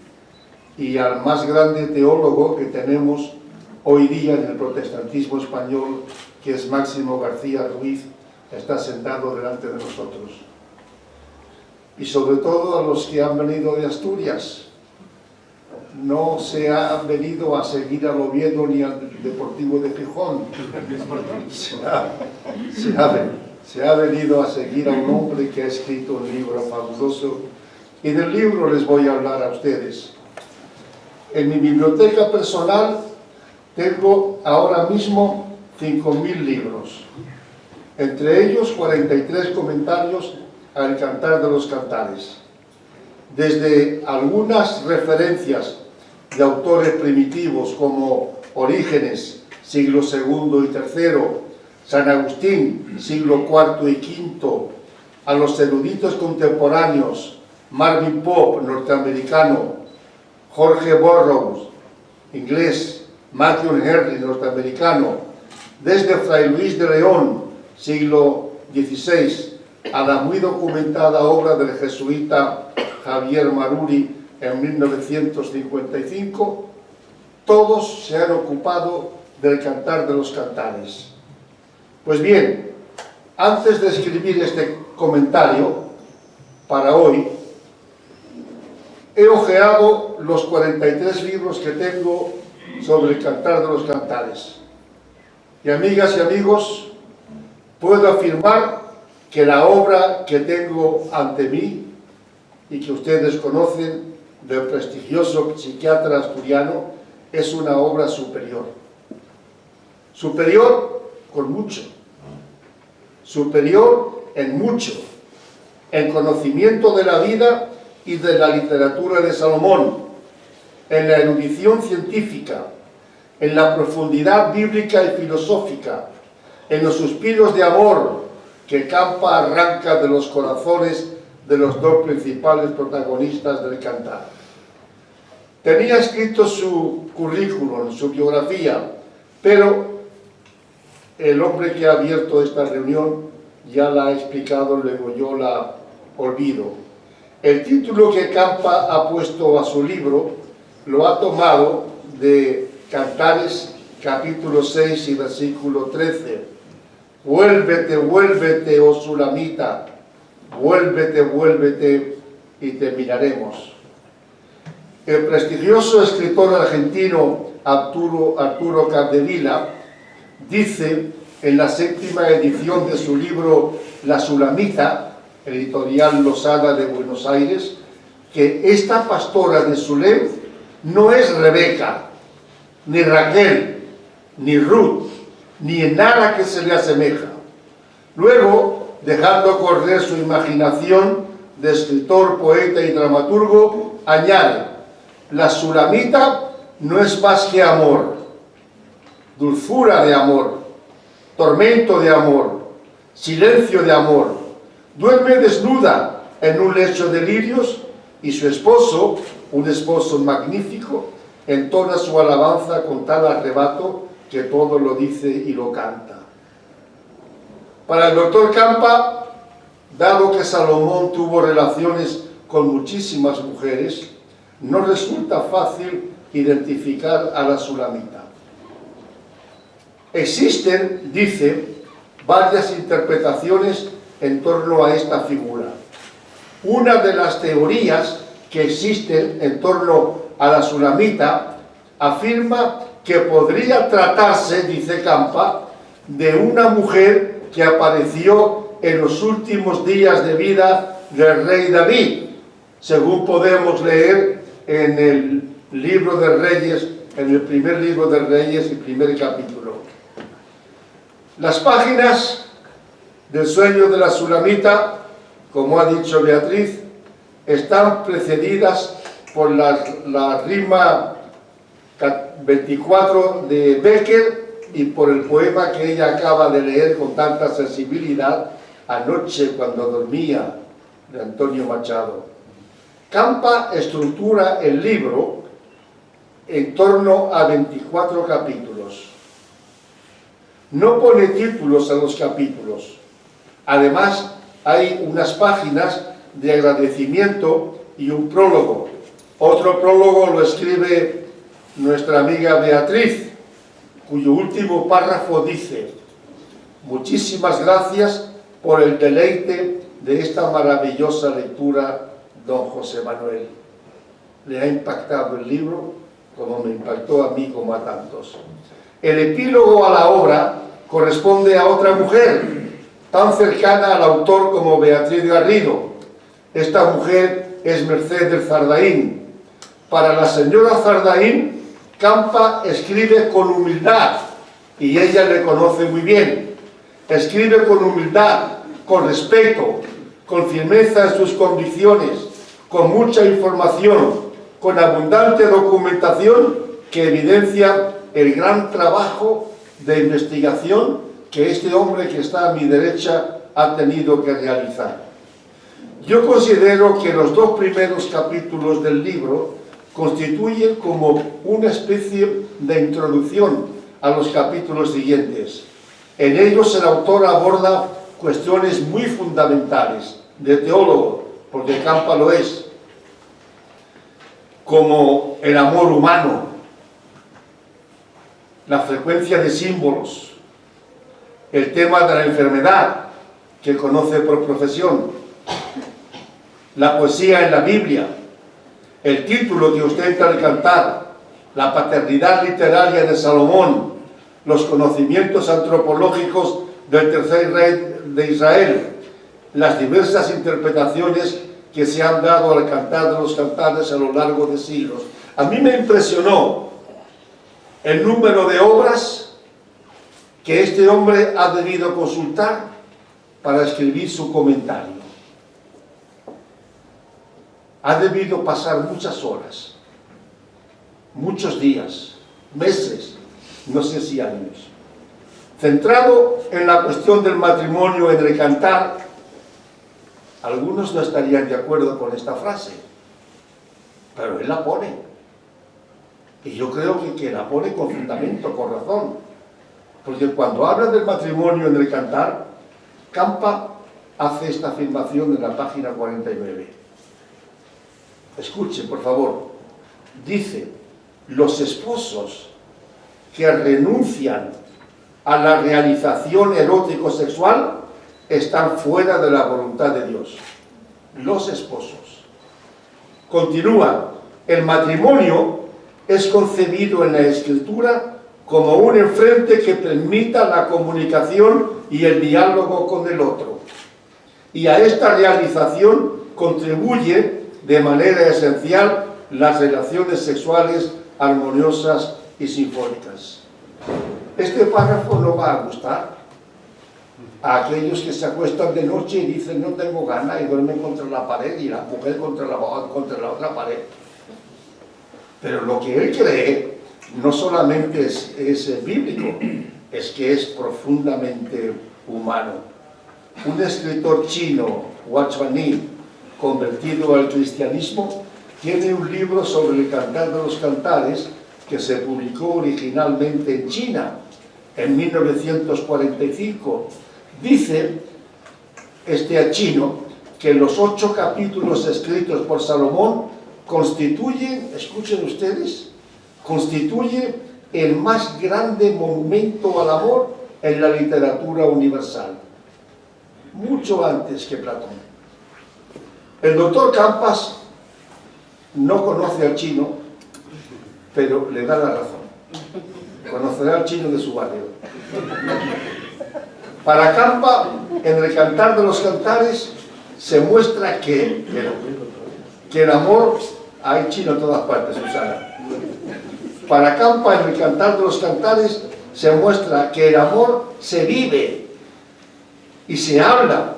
S5: y al más grande teólogo que tenemos hoy día en el protestantismo español, que es Máximo García Ruiz, que está sentado delante de nosotros. Y sobre todo a los que han venido de Asturias. No se han venido a seguir al Oviedo ni al Deportivo de Gijón. Se ha venido a seguir a un hombre que ha escrito un libro fabuloso, y del libro les voy a hablar a ustedes. En mi biblioteca personal tengo ahora mismo 5.000 libros, entre ellos 43 comentarios al Cantar de los Cantares, desde algunas referencias de autores primitivos como Orígenes, siglo II y III, San Agustín, siglo IV y V, a los eruditos contemporáneos, Marvin Pope, norteamericano, Jorge Burroughs, inglés, Matthew Henry, norteamericano, desde Fray Luis de León, siglo XVI, a la muy documentada obra del jesuita Javier Maruri en 1955, todos se han ocupado del Cantar de los Cantares. Pues bien, antes de escribir este comentario para hoy, he hojeado los 43 libros que tengo sobre el Cantar de los Cantares. Y amigas y amigos, puedo afirmar que la obra que tengo ante mí y que ustedes conocen del prestigioso psiquiatra asturiano es una obra superior. Superior con mucho. Superior en mucho, en conocimiento de la vida y de la literatura de Salomón, en la erudición científica, en la profundidad bíblica y filosófica, en los suspiros de amor que Campa arranca de los corazones de los dos principales protagonistas del cantar. Tenía escrito su currículum, su biografía, pero el hombre que ha abierto esta reunión ya la ha explicado, luego yo la olvido. El título que Campa ha puesto a su libro lo ha tomado de Cantares, capítulo 6 y versículo 13. Vuélvete, vuélvete, oh Sulamita, vuélvete, vuélvete y te miraremos. El prestigioso escritor argentino Arturo Capdevila dice en la 7ª edición de su libro La Sulamita, editorial Losada de Buenos Aires, que esta pastora de Sulem no es Rebeca, ni Raquel, ni Ruth, ni en nada que se le asemeja. Luego, dejando correr su imaginación de escritor, poeta y dramaturgo, añade: la Sulamita no es más que amor, dulzura de amor, tormento de amor, silencio de amor. Duerme desnuda en un lecho de lirios y su esposo, un esposo magnífico, entona su alabanza con tal arrebato que todo lo dice y lo canta. Para el doctor Campa, dado que Salomón tuvo relaciones con muchísimas mujeres, no resulta fácil identificar a la Sulamita. Existen, dice, varias interpretaciones en torno a esta figura. Una de las teorías que existen en torno a la Sulamita afirma que podría tratarse, dice Campa, de una mujer que apareció en los últimos días de vida del rey David, según podemos leer en el libro de Reyes, en el primer libro de Reyes, el primer capítulo. Las páginas del sueño de la Sulamita, como ha dicho Beatriz, están precedidas por la rima 24 de Becker y por el poema que ella acaba de leer con tanta sensibilidad anoche cuando dormía, de Antonio Machado. Campa estructura el libro en torno a 24 capítulos. No pone títulos a los capítulos. Además, hay unas páginas de agradecimiento y un prólogo. Otro prólogo lo escribe nuestra amiga Beatriz, cuyo último párrafo dice: muchísimas gracias por el deleite de esta maravillosa lectura, don José Manuel. Le ha impactado el libro como me impactó a mí como a tantos. El epílogo a la obra corresponde a otra mujer, tan cercana al autor como Beatriz Garrido. Esta mujer es Mercedes Zardaín. Para la señora Zardaín, Campa escribe con humildad, y ella le conoce muy bien. Escribe con humildad, con respeto, con firmeza en sus convicciones, con mucha información, con abundante documentación que evidencia el gran trabajo de investigación que este hombre que está a mi derecha ha tenido que realizar. Yo considero que los dos primeros capítulos del libro constituyen como una especie de introducción a los capítulos siguientes. En ellos el autor aborda cuestiones muy fundamentales de teólogo, porque Campa lo es, como el amor humano, la frecuencia de símbolos, el tema de la enfermedad, que conoce por profesión, la poesía en la Biblia, el título que ostenta el cantar, la paternidad literaria de Salomón, los conocimientos antropológicos del tercer rey de Israel, las diversas interpretaciones que se han dado al cantar de los cantares a lo largo de siglos. A mí me impresionó el número de obras que este hombre ha debido consultar para escribir su comentario. Ha debido pasar muchas horas, muchos días, meses, no sé si años, centrado en la cuestión del matrimonio en el Cantar. Algunos no estarían de acuerdo con esta frase, pero él la pone. Y yo creo que la pone con fundamento, con razón. Porque cuando habla del matrimonio en el Cantar, Campa hace esta afirmación en la página 49. Escuchen, por favor. Dice: los esposos que renuncian a la realización erótico-sexual están fuera de la voluntad de Dios. Los esposos. Continúa: el matrimonio es concebido en la Escritura como un enfrente que permita la comunicación y el diálogo con el otro. Y a esta realización contribuye de manera esencial las relaciones sexuales armoniosas y sinfónicas. Este párrafo no va a gustar a aquellos que se acuestan de noche y dicen no tengo ganas y duermen contra la pared y la mujer contra la otra pared. Pero lo que él cree no solamente es bíblico, es que es profundamente humano. Un escritor chino, Hua Chuanyi, convertido al cristianismo, tiene un libro sobre el Cantar de los Cantares que se publicó originalmente en China en 1945. Dice este chino que los 8 capítulos escritos por Salomón constituyen, escuchen ustedes, constituye el más grande monumento al amor en la literatura universal, mucho antes que Platón. El doctor Campas no conoce al chino, pero le da la razón. Conocerá al chino de su barrio. Para Campa, en el Cantar de los Cantares, se muestra que el amor... Hay chino en todas partes, Susana. Para Campa, en el Cantar de los Cantares, se muestra que el amor se vive y se habla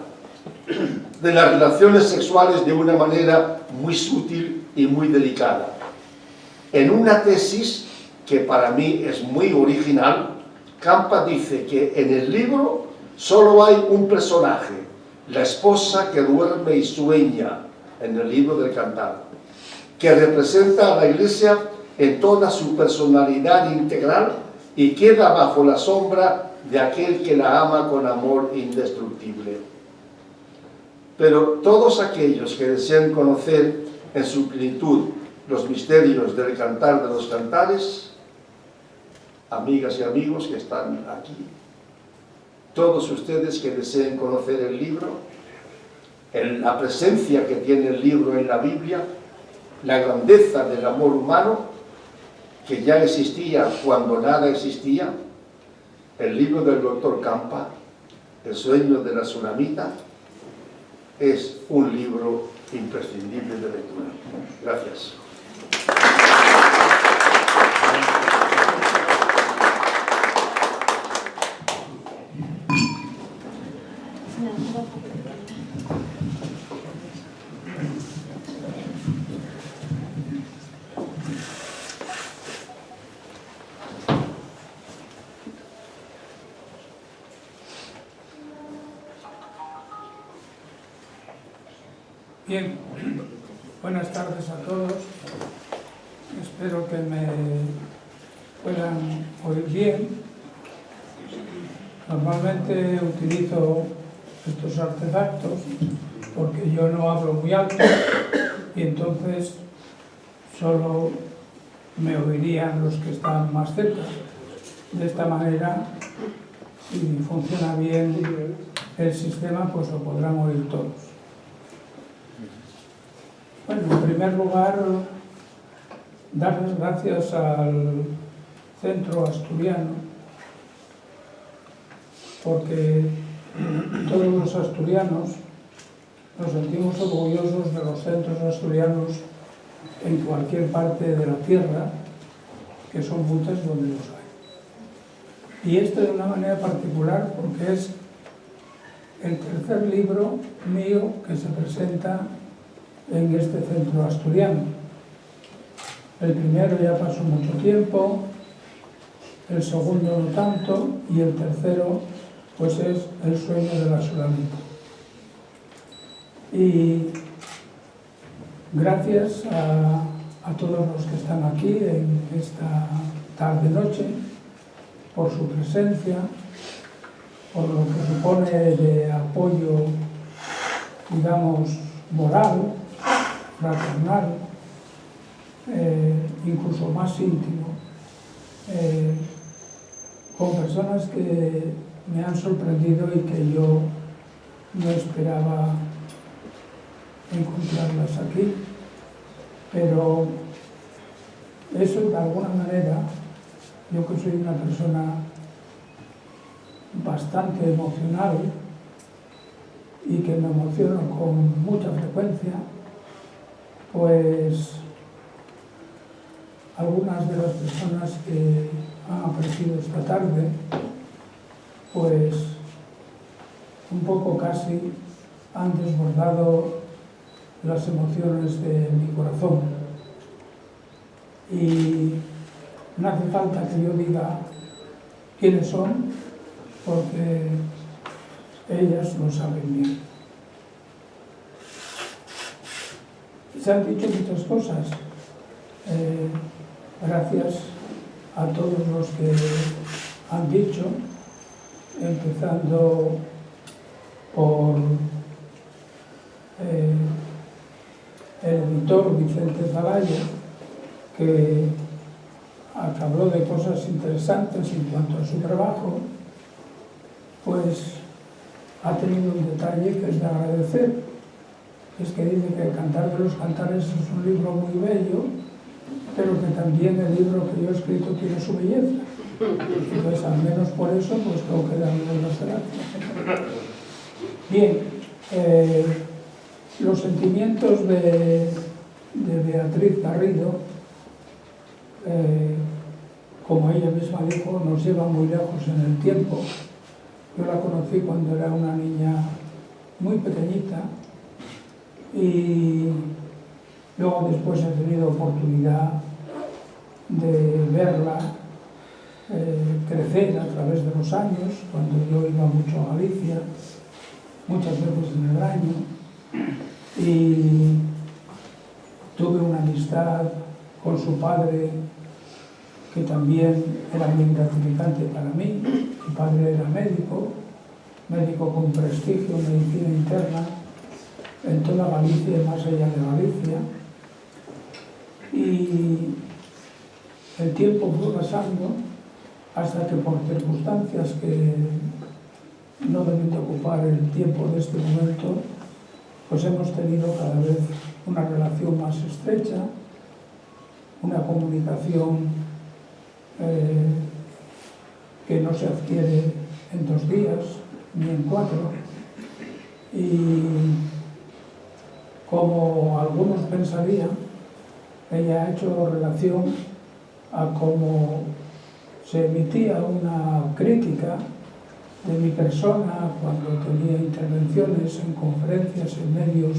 S5: de las relaciones sexuales de una manera muy sutil y muy delicada. En una tesis que para mí es muy original, Campa dice que en el libro solo hay un personaje, la esposa que duerme y sueña, en el libro del Cantar, que representa a la Iglesia en toda su personalidad integral y queda bajo la sombra de aquel que la ama con amor indestructible. Pero todos aquellos que deseen conocer en su plenitud los misterios del Cantar de los Cantares, amigas y amigos que están aquí, todos ustedes que deseen conocer el libro, la presencia que tiene el libro en la Biblia, la grandeza del amor humano, que ya existía cuando nada existía, el libro del doctor Campa, El sueño de la tsunamita, es un libro imprescindible de lectura. Gracias.
S2: Bien, buenas tardes a todos. Espero que me puedan oír bien. Normalmente utilizo estos artefactos porque yo no hablo muy alto y entonces solo me oirían los que están más cerca. De esta manera, si funciona bien el sistema, pues lo podrán oír todos. Bueno, en primer lugar, dar las gracias al Centro Asturiano, porque todos los asturianos nos sentimos orgullosos de los centros asturianos en cualquier parte de la tierra, que son muchas donde los hay. Y esto de una manera particular porque es el tercer libro mío que se presenta en este centro asturiano. El primero ya pasó mucho tiempo, el segundo no tanto, y el tercero pues es El sueño de la Sulamita. Y gracias a todos los que están aquí en esta tarde-noche, por su presencia, por lo que supone de apoyo, digamos, moral, fraternal, incluso más íntimo, con personas que me han sorprendido y que yo no esperaba encontrarlas aquí, pero eso de alguna manera, yo que soy una persona bastante emocional y que me emociono con mucha frecuencia, pues algunas de las personas que han aparecido esta tarde, pues un poco casi han desbordado las emociones de mi corazón. Y no hace falta que yo diga quiénes son, porque ellas lo saben bien. Se han dicho muchas cosas. Gracias a todos los que han dicho, empezando por el editor Vicente Zalaya, que habló de cosas interesantes en cuanto a su trabajo, pues ha tenido un detalle que es de agradecer. Es que dice que El Cantar de los Cantares es un libro muy bello, pero que también el libro que yo he escrito tiene su belleza. Entonces, al menos por eso, pues tengo que darle las gracias. Bien, los sentimientos de Beatriz Garrido, como ella misma dijo, nos llevan muy lejos en el tiempo. Yo la conocí cuando era una niña muy pequeñita y luego después he tenido oportunidad de verla crecer a través de los años, cuando yo iba mucho a Galicia, muchas veces en el año, y tuve una amistad con su padre que también era muy gratificante para mí. Mi padre era médico con prestigio en medicina interna en toda Galicia y más allá de Galicia. Y el tiempo fue pasando hasta que, por circunstancias que no deben de ocupar el tiempo de este momento, pues hemos tenido cada vez una relación más estrecha, una comunicación que no se adquiere en 2 días ni en 4, y como algunos pensarían, ella ha hecho relación a cómo se emitía una crítica de mi persona cuando tenía intervenciones en conferencias en medios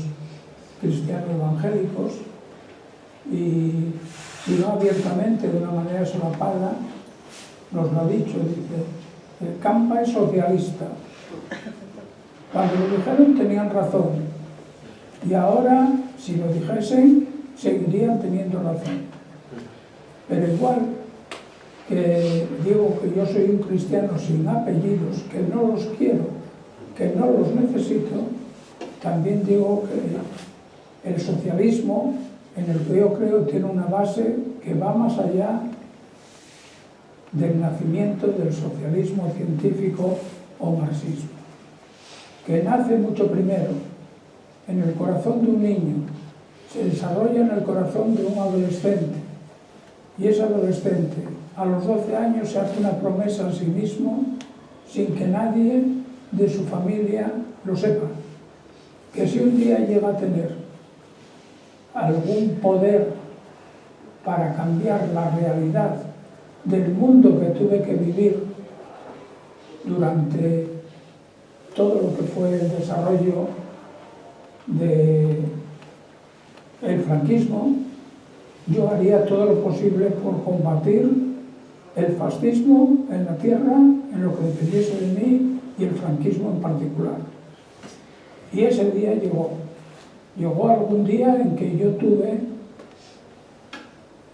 S2: cristiano-evangélicos, y si no abiertamente, de una manera solapada, nos lo ha dicho, dice, Campa es socialista. Cuando lo dijeron tenían razón, y ahora, si lo dijesen, seguirían teniendo razón. Pero igual que digo que yo soy un cristiano sin apellidos, que no los quiero, que no los necesito, también digo que el socialismo en el que yo creo tiene una base que va más allá del nacimiento del socialismo científico o marxismo, que nace mucho primero en el corazón de un niño, se desarrolla en el corazón de un adolescente, y ese adolescente a los 12 años se hace una promesa a sí mismo sin que nadie de su familia lo sepa, que si un día llega a tener algún poder para cambiar la realidad del mundo que tuve que vivir durante todo lo que fue el desarrollo del franquismo, yo haría todo lo posible por combatir el fascismo en la tierra, en lo que dependiese de mí, y el franquismo en particular. Y ese día llegó. Llegó algún día en que yo tuve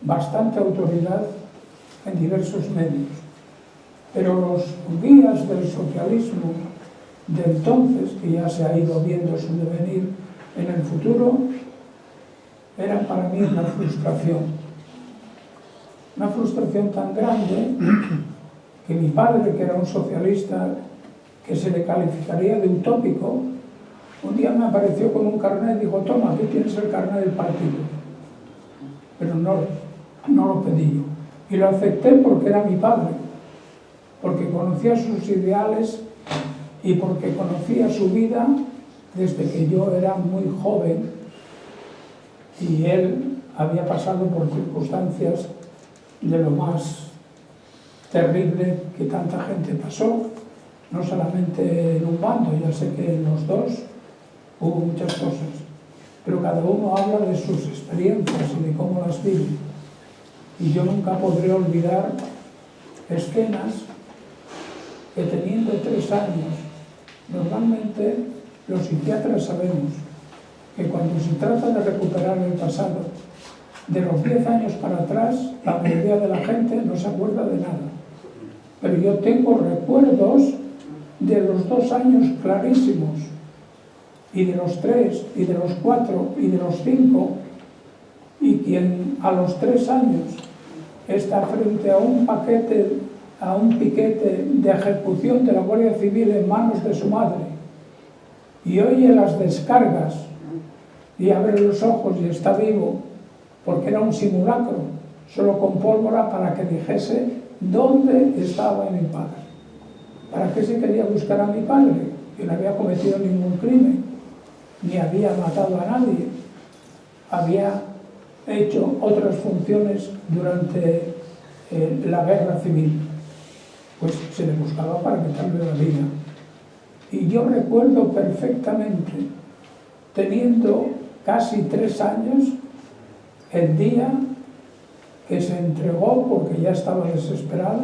S2: bastante autoridad en diversos medios. Pero los guías del socialismo de entonces, que ya se ha ido viendo su devenir en el futuro, eran para mí una frustración. Una frustración tan grande que mi padre, que era un socialista que se le calificaría de utópico, un día me apareció con un carnet y dijo: toma, tú tienes el carnet del partido. Pero no lo pedí yo. Y lo acepté porque era mi padre, porque conocía sus ideales y porque conocía su vida desde que yo era muy joven y él había pasado por circunstancias de lo más terrible que tanta gente pasó, no solamente en un bando, ya sé que en los dos hubo muchas cosas, pero cada uno habla de sus experiencias y de cómo las vive. Y yo nunca podré olvidar escenas que, teniendo 3 años, normalmente los psiquiatras sabemos que cuando se trata de recuperar el pasado, de los 10 años para atrás, la mayoría de la gente no se acuerda de nada. Pero yo tengo recuerdos de los 2 años clarísimos, y de los 3, y de los 4, y de los 5, y quien a los 3 años está frente a un piquete de ejecución de la Guardia Civil en manos de su madre, y oye las descargas, y abre los ojos y está vivo, porque era un simulacro, solo con pólvora para que dijese dónde estaba mi padre. ¿Para qué se quería buscar a mi padre? Que no había cometido ningún crimen, ni había matado a nadie, había hecho otras funciones durante la guerra civil. Pues se le buscaba para quitarle la vida. Y yo recuerdo perfectamente, teniendo casi 3 años, el día que se entregó, porque ya estaba desesperado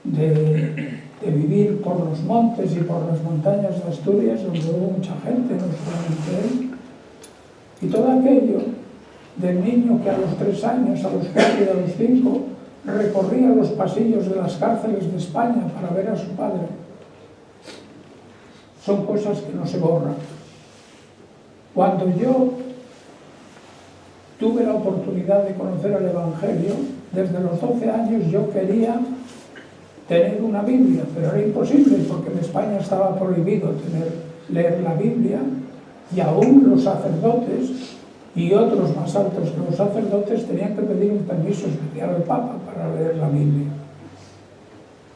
S2: de vivir por los montes y por las montañas de Asturias, donde hubo mucha gente, no solamente él. Y todo aquello del niño que a los 3 años, a los 4 y a los 5 recorría los pasillos de las cárceles de España para ver a su padre, son cosas que no se borran. Cuando yo tuve la oportunidad de conocer el Evangelio, desde los 12 años yo quería tener una Biblia, pero era imposible porque en España estaba prohibido leer la Biblia, y aún los sacerdotes y otros más altos que los sacerdotes tenían que pedir un permiso especial al Papa para leer la Biblia.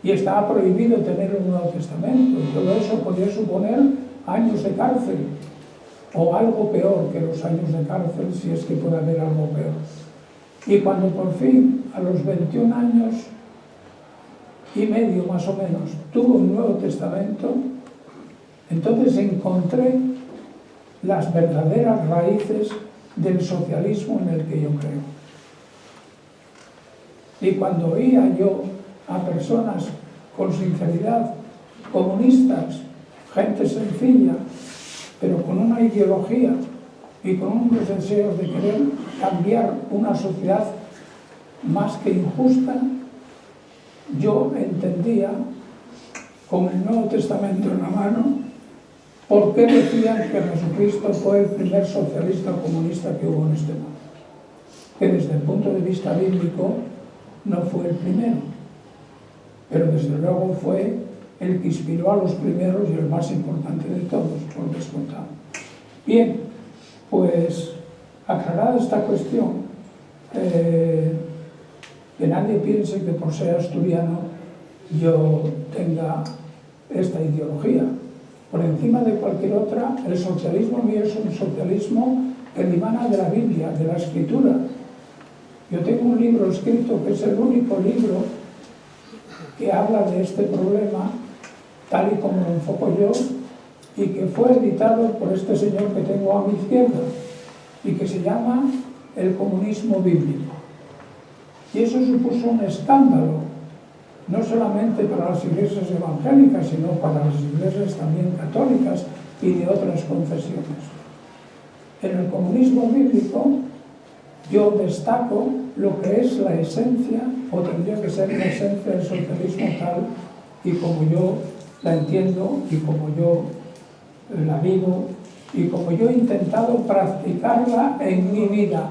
S2: Y estaba prohibido tener un Nuevo Testamento, y todo eso podía suponer años de cárcel, o algo peor que los años de cárcel, si es que puede haber algo peor. Y cuando por fin, a los 21 años y medio más o menos, tuve un Nuevo Testamento, entonces encontré las verdaderas raíces del socialismo en el que yo creo. Y cuando oía yo a personas con sinceridad, comunistas, gente sencilla, pero con una ideología y con unos deseos de querer cambiar una sociedad más que injusta, yo entendía, con el Nuevo Testamento en la mano, por qué decían que Jesucristo fue el primer socialista o comunista que hubo en este mundo. Que desde el punto de vista bíblico no fue el primero, pero desde luego fue el que inspiró a los primeros y el más importante de todos, por descontado. Bien, pues aclarada esta cuestión, que nadie piense que por ser asturiano yo tenga esta ideología. Por encima de cualquier otra, el socialismo mío es un socialismo que emana de la Biblia, de la Escritura. Yo tengo un libro escrito que es el único libro que habla de este problema tal y como lo enfoco yo, y que fue editado por este señor que tengo a mi izquierda, y que se llama El comunismo bíblico. Y eso supuso un escándalo, no solamente para las iglesias evangélicas, sino para las iglesias también católicas y de otras confesiones. En el comunismo bíblico yo destaco lo que es la esencia, o tendría que ser la esencia del socialismo tal y como yo la entiendo y como yo la vivo y como yo he intentado practicarla en mi vida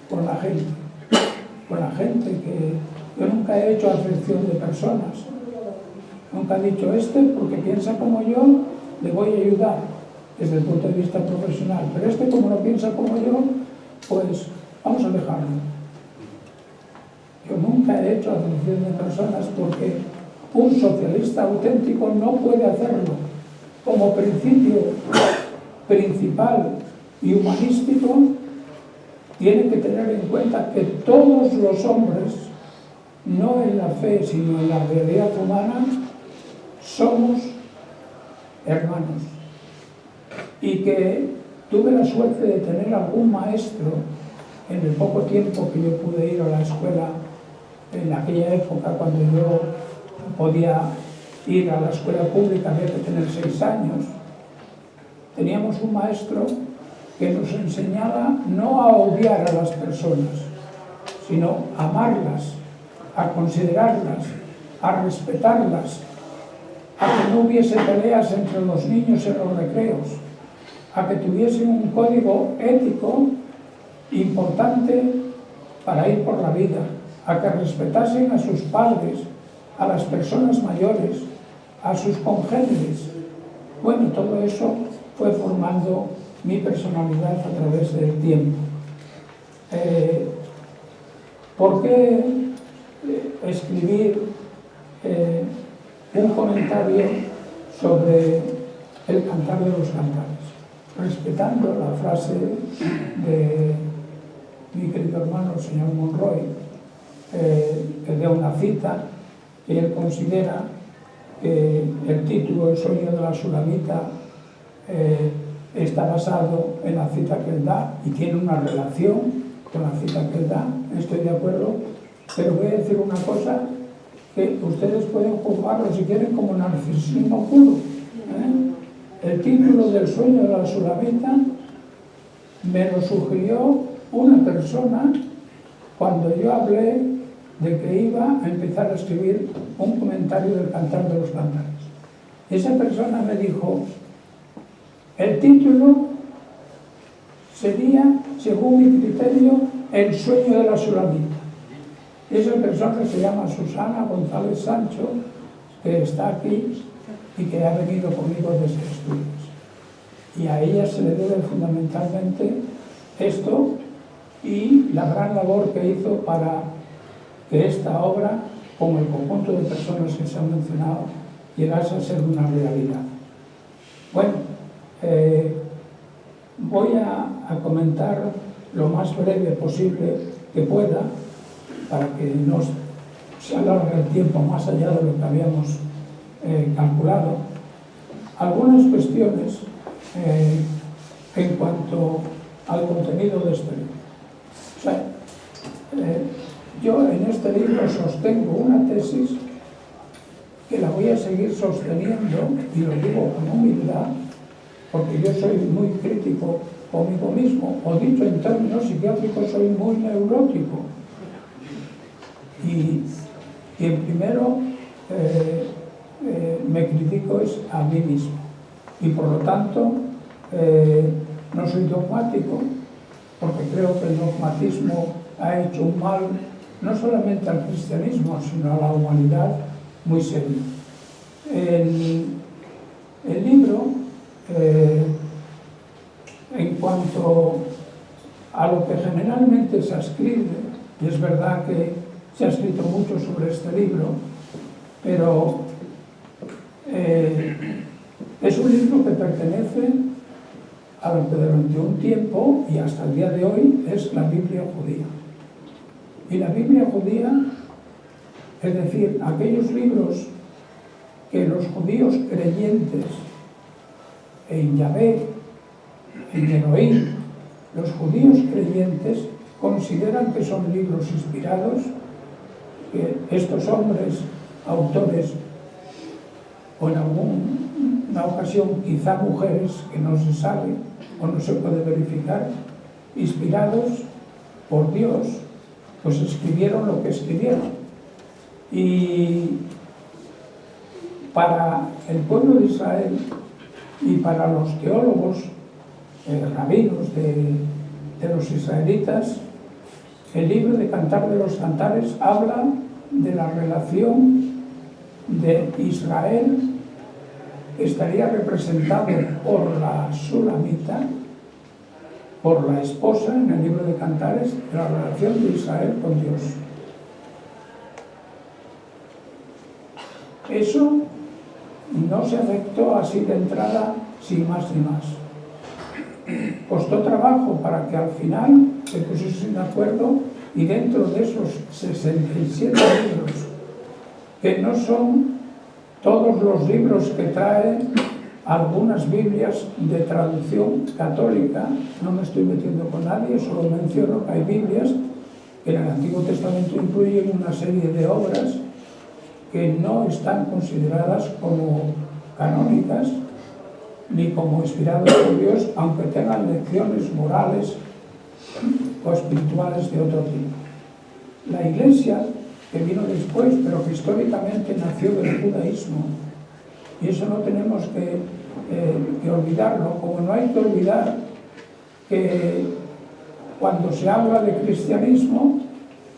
S2: con la gente. Con la gente que yo nunca he hecho acepción de personas. Nunca he dicho porque piensa como yo, le voy a ayudar desde el punto de vista profesional. Pero como no piensa como yo, pues vamos a dejarlo. Yo nunca he hecho acepción de personas porque un socialista auténtico no puede hacerlo. Como principio principal y humanístico, tiene que tener en cuenta que todos los hombres, no en la fe, sino en la realidad humana, somos hermanos. Y que tuve la suerte de tener algún maestro, en el poco tiempo que yo pude ir a la escuela, en aquella época cuando yo podía ir a la escuela pública, había que tener 6 años, teníamos un maestro que nos enseñaba no a odiar a las personas, sino a amarlas, a considerarlas, a respetarlas, a que no hubiese peleas entre los niños en los recreos, a que tuviesen un código ético importante para ir por la vida, a que respetasen a sus padres, a las personas mayores, a sus congéneres. Bueno, todo eso fue formando mi personalidad a través del tiempo. ¿Por qué escribir un comentario sobre el Cantar de los Cantares? Respetando la frase de mi querido hermano, el señor Monroy, que da una cita que él considera que el título El sueño de la Sulamita está basado en la cita que él da y tiene una relación con la cita que él da. Estoy de acuerdo, pero voy a decir una cosa que ustedes pueden juzgarlo si quieren como narcisismo puro. El título del sueño de la Sulamita me lo sugirió una persona cuando yo hablé de que iba a empezar a escribir un comentario del Cantar de los Cantares. Esa persona me dijo: el título sería, según mi criterio, El sueño de la Sulamita. Esa persona se llama Susana González Sancho, que está aquí y que ha venido conmigo desde Asturias. Y a ella se le debe fundamentalmente esto y la gran labor que hizo para que esta obra, como el conjunto de personas que se han mencionado, llegase a ser una realidad. Bueno, voy a comentar lo más breve posible que pueda para que no se alargue el tiempo más allá de lo que habíamos calculado. Algunas cuestiones en cuanto al contenido de este libro. O sea, yo en este libro sostengo una tesis que la voy a seguir sosteniendo, y lo digo con humildad, porque yo soy muy crítico conmigo mismo, o dicho en términos psiquiátricos, soy muy neurótico. Y el primero me critico es a mí mismo. Y por lo tanto, no soy dogmático, porque creo que el dogmatismo ha hecho un mal no solamente al cristianismo, sino a la humanidad muy serio. El libro, en cuanto a lo que generalmente se escribe, y es verdad que se ha escrito mucho sobre este libro, pero es un libro que pertenece a lo que durante un tiempo y hasta el día de hoy es la Biblia judía. Y la Biblia judía, es decir, aquellos libros que los judíos creyentes en Yahvé, en Elohim, los judíos creyentes consideran que son libros inspirados, que estos hombres, autores, o en alguna ocasión quizá mujeres, que no se sabe o no se puede verificar, inspirados por Dios, pues escribieron lo que escribieron. Y para el pueblo de Israel y para los teólogos, rabinos de los israelitas, el libro de Cantar de los Cantares habla de la relación de Israel, que estaría representado por la Sulamita, por la esposa en el libro de Cantares, de la relación de Israel con Dios. Eso no se aceptó así de entrada, sin más ni más. Costó trabajo para que al final se pusiesen de acuerdo, y dentro de esos 67 libros, que no son todos los libros que traen algunas Biblias de traducción católica, no me estoy metiendo con nadie, solo menciono que hay Biblias que en el Antiguo Testamento incluyen una serie de obras que no están consideradas como canónicas ni como inspiradas por Dios, aunque tengan lecciones morales o espirituales de otro tipo. La Iglesia, que vino después, pero que históricamente nació del judaísmo, y eso no tenemos que olvidarlo, como no hay que olvidar que cuando se habla de cristianismo,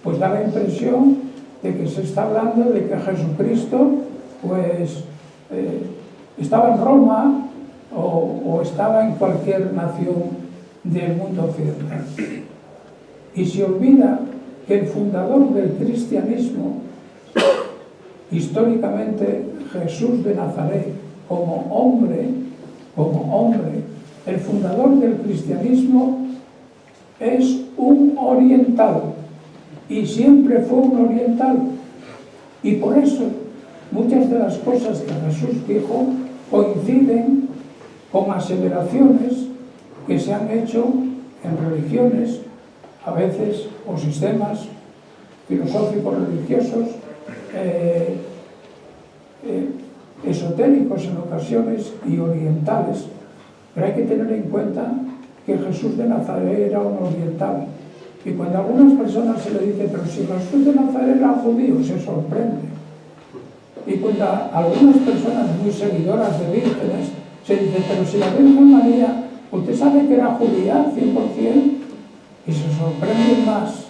S2: pues da la impresión de que se está hablando de que Jesucristo pues estaba en Roma o estaba en cualquier nación del mundo occidental. Y se olvida que el fundador del cristianismo, históricamente Jesús de Nazaret, como hombre, el fundador del cristianismo es un oriental, y siempre fue un oriental. Y por eso muchas de las cosas que Jesús dijo coinciden con aseveraciones que se han hecho en religiones, a veces, o sistemas filosóficos religiosos, esotéricos en ocasiones y orientales. Pero hay que tener en cuenta que Jesús de Nazaret era un oriental. Y cuando a algunas personas se le dice, pero si Jesús de Nazaret era judío, se sorprende. Y cuando a algunas personas muy seguidoras de vírgenes se dice, pero si la Virgen María, usted sabe que era judía 100%, y se sorprenden más.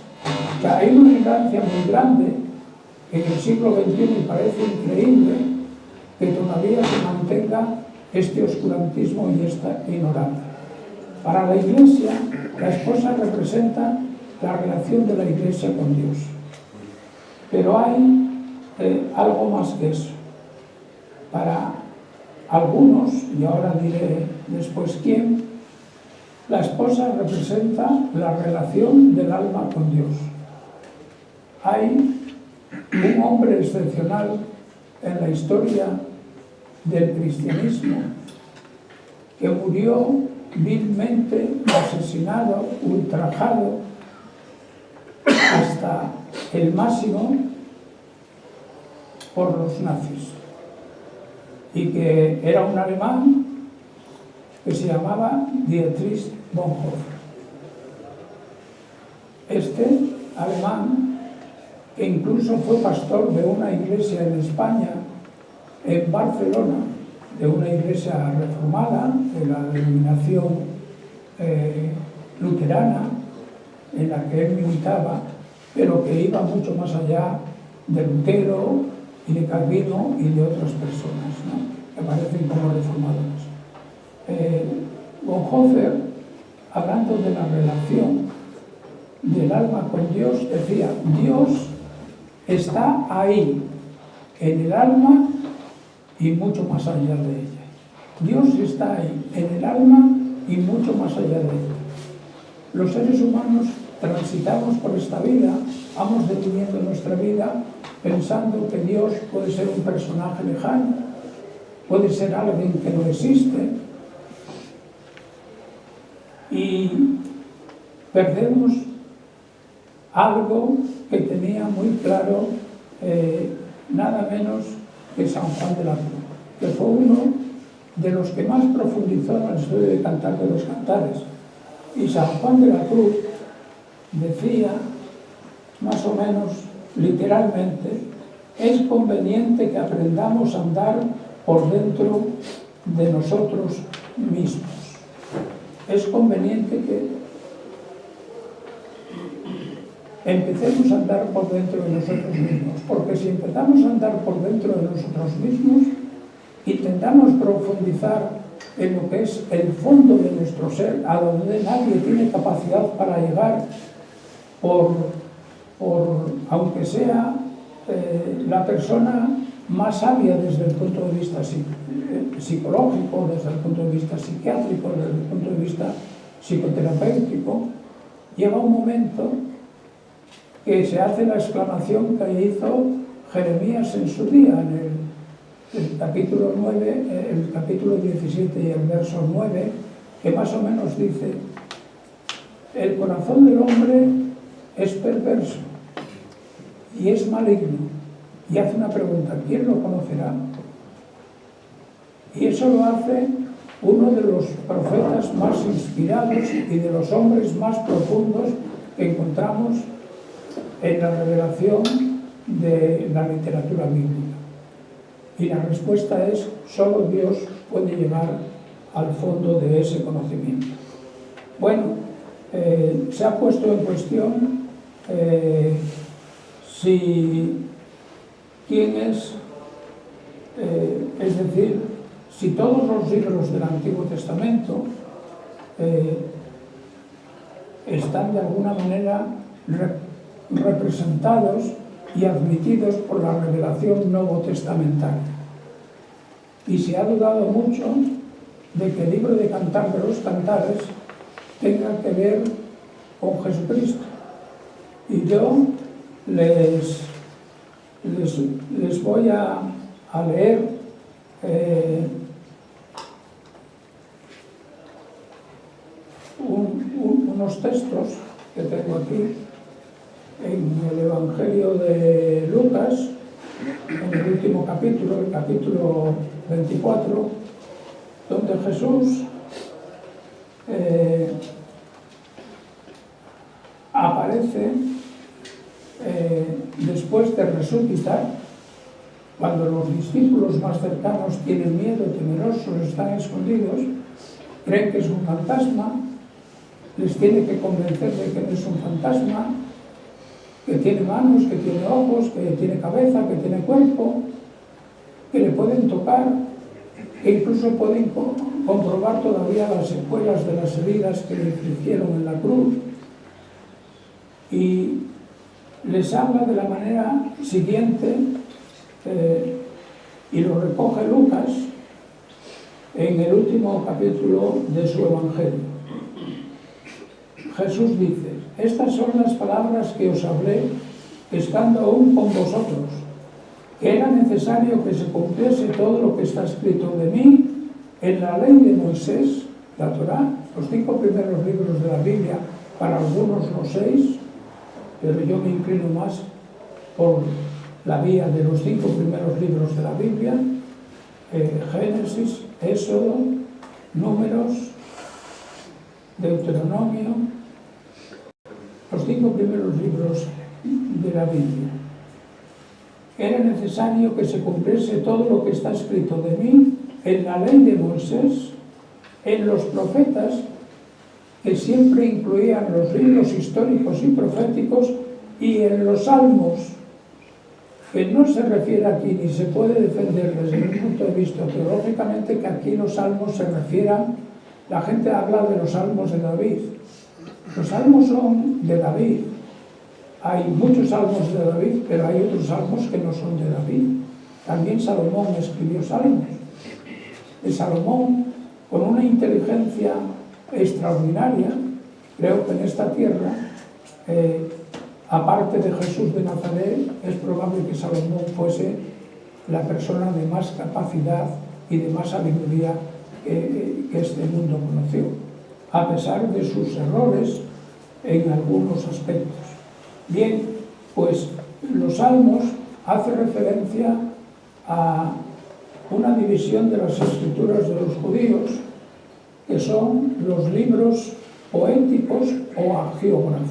S2: Que hay una ignorancia muy grande en el siglo XXI, y parece increíble que todavía se mantenga este oscurantismo y esta ignorancia. Para la Iglesia, la esposa representa la relación de la Iglesia con Dios. Pero hay algo más que eso. Para algunos, y ahora diré después quién, la esposa representa la relación del alma con Dios. Hay un hombre excepcional en la historia del cristianismo que murió vilmente, asesinado, ultrajado hasta el máximo por los nazis, y que era un alemán que se llamaba Dietrich Bonhoeffer. Este alemán, que incluso fue pastor de una iglesia en España, en Barcelona, de una iglesia reformada, de la denominación luterana, en la que él militaba, pero que iba mucho más allá de Lutero y de Calvino y de otras personas, ¿no?, que aparecen como reformadores. Bonhoeffer, hablando de la relación del alma con Dios, decía, Dios está ahí, en el alma y mucho más allá de ella. Dios está ahí, en el alma y mucho más allá de ella. Los seres humanos transitamos por esta vida, vamos definiendo nuestra vida pensando que Dios puede ser un personaje lejano, puede ser alguien que no existe, y perdemos algo que tenía muy claro nada menos que San Juan de la Cruz, que fue uno de los que más profundizó en el estudio de Cantar de los Cantares. Y San Juan de la Cruz decía, más o menos literalmente, es conveniente que aprendamos a andar por dentro de nosotros mismos. Es conveniente que empecemos a andar por dentro de nosotros mismos, porque si empezamos a andar por dentro de nosotros mismos, intentamos profundizar en lo que es el fondo de nuestro ser, a donde nadie tiene capacidad para llegar, aunque sea la persona más sabia desde el punto de vista psicológico, desde el punto de vista psiquiátrico, desde el punto de vista psicoterapéutico, llega un momento que se hace la exclamación que hizo Jeremías en su día, en el capítulo 9, el capítulo 17 y el verso 9, que más o menos dice: el corazón del hombre es perverso y es maligno. Y hace una pregunta: ¿quién lo conocerá? Y eso lo hace uno de los profetas más inspirados y de los hombres más profundos que encontramos en la revelación de la literatura bíblica. Y la respuesta es: solo Dios puede llegar al fondo de ese conocimiento. Bueno, se ha puesto en cuestión quién es decir, si todos los libros del Antiguo Testamento están de alguna manera representados y admitidos por la revelación novotestamentaria. Y se ha dudado mucho de que el libro de Cantar de los Cantares tenga que ver con Jesucristo. Y yo les voy a leer unos textos que tengo aquí en el Evangelio de Lucas, en el último capítulo, el capítulo 24, donde Jesús aparece después de resucitar, cuando los discípulos más cercanos tienen miedo, temerosos, están escondidos, creen que es un fantasma, les tiene que convencer de que no es un fantasma, que tiene manos, que tiene ojos, que tiene cabeza, que tiene cuerpo, que le pueden tocar, que incluso pueden comprobar todavía las secuelas de las heridas que le infligieron en la cruz. Y les habla de la manera siguiente, y lo recoge Lucas en el último capítulo de su Evangelio. Jesús dice: estas son las palabras que os hablé estando aún con vosotros, que era necesario que se cumpliese todo lo que está escrito de mí en la ley de Moisés, la Torá, los 5 primeros libros de la Biblia, para algunos los 6, pero yo me inclino más por la vía de los 5 primeros libros de la Biblia: Génesis, Éxodo, Números, Deuteronomio, los 5 primeros libros de la Biblia. Era necesario que se cumpliese todo lo que está escrito de mí en la ley de Moisés, en los profetas, que siempre incluían los libros históricos y proféticos, y en los salmos, que no se refiere aquí ni se puede defender desde un punto de vista teológicamente que aquí los salmos se refieran. La gente habla de los salmos de David. Los salmos son de David. Hay muchos salmos de David, pero hay otros salmos que no son de David. También Salomón escribió salmos. Y Salomón, con una inteligencia extraordinaria, creo que en esta tierra, aparte de Jesús de Nazaret, es probable que Salomón fuese la persona de más capacidad y de más sabiduría que este mundo conoció, a pesar de sus errores en algunos aspectos. Bien, pues los Salmos hace referencia a una división de las escrituras de los judíos, que son los libros poéticos o agiógrafos.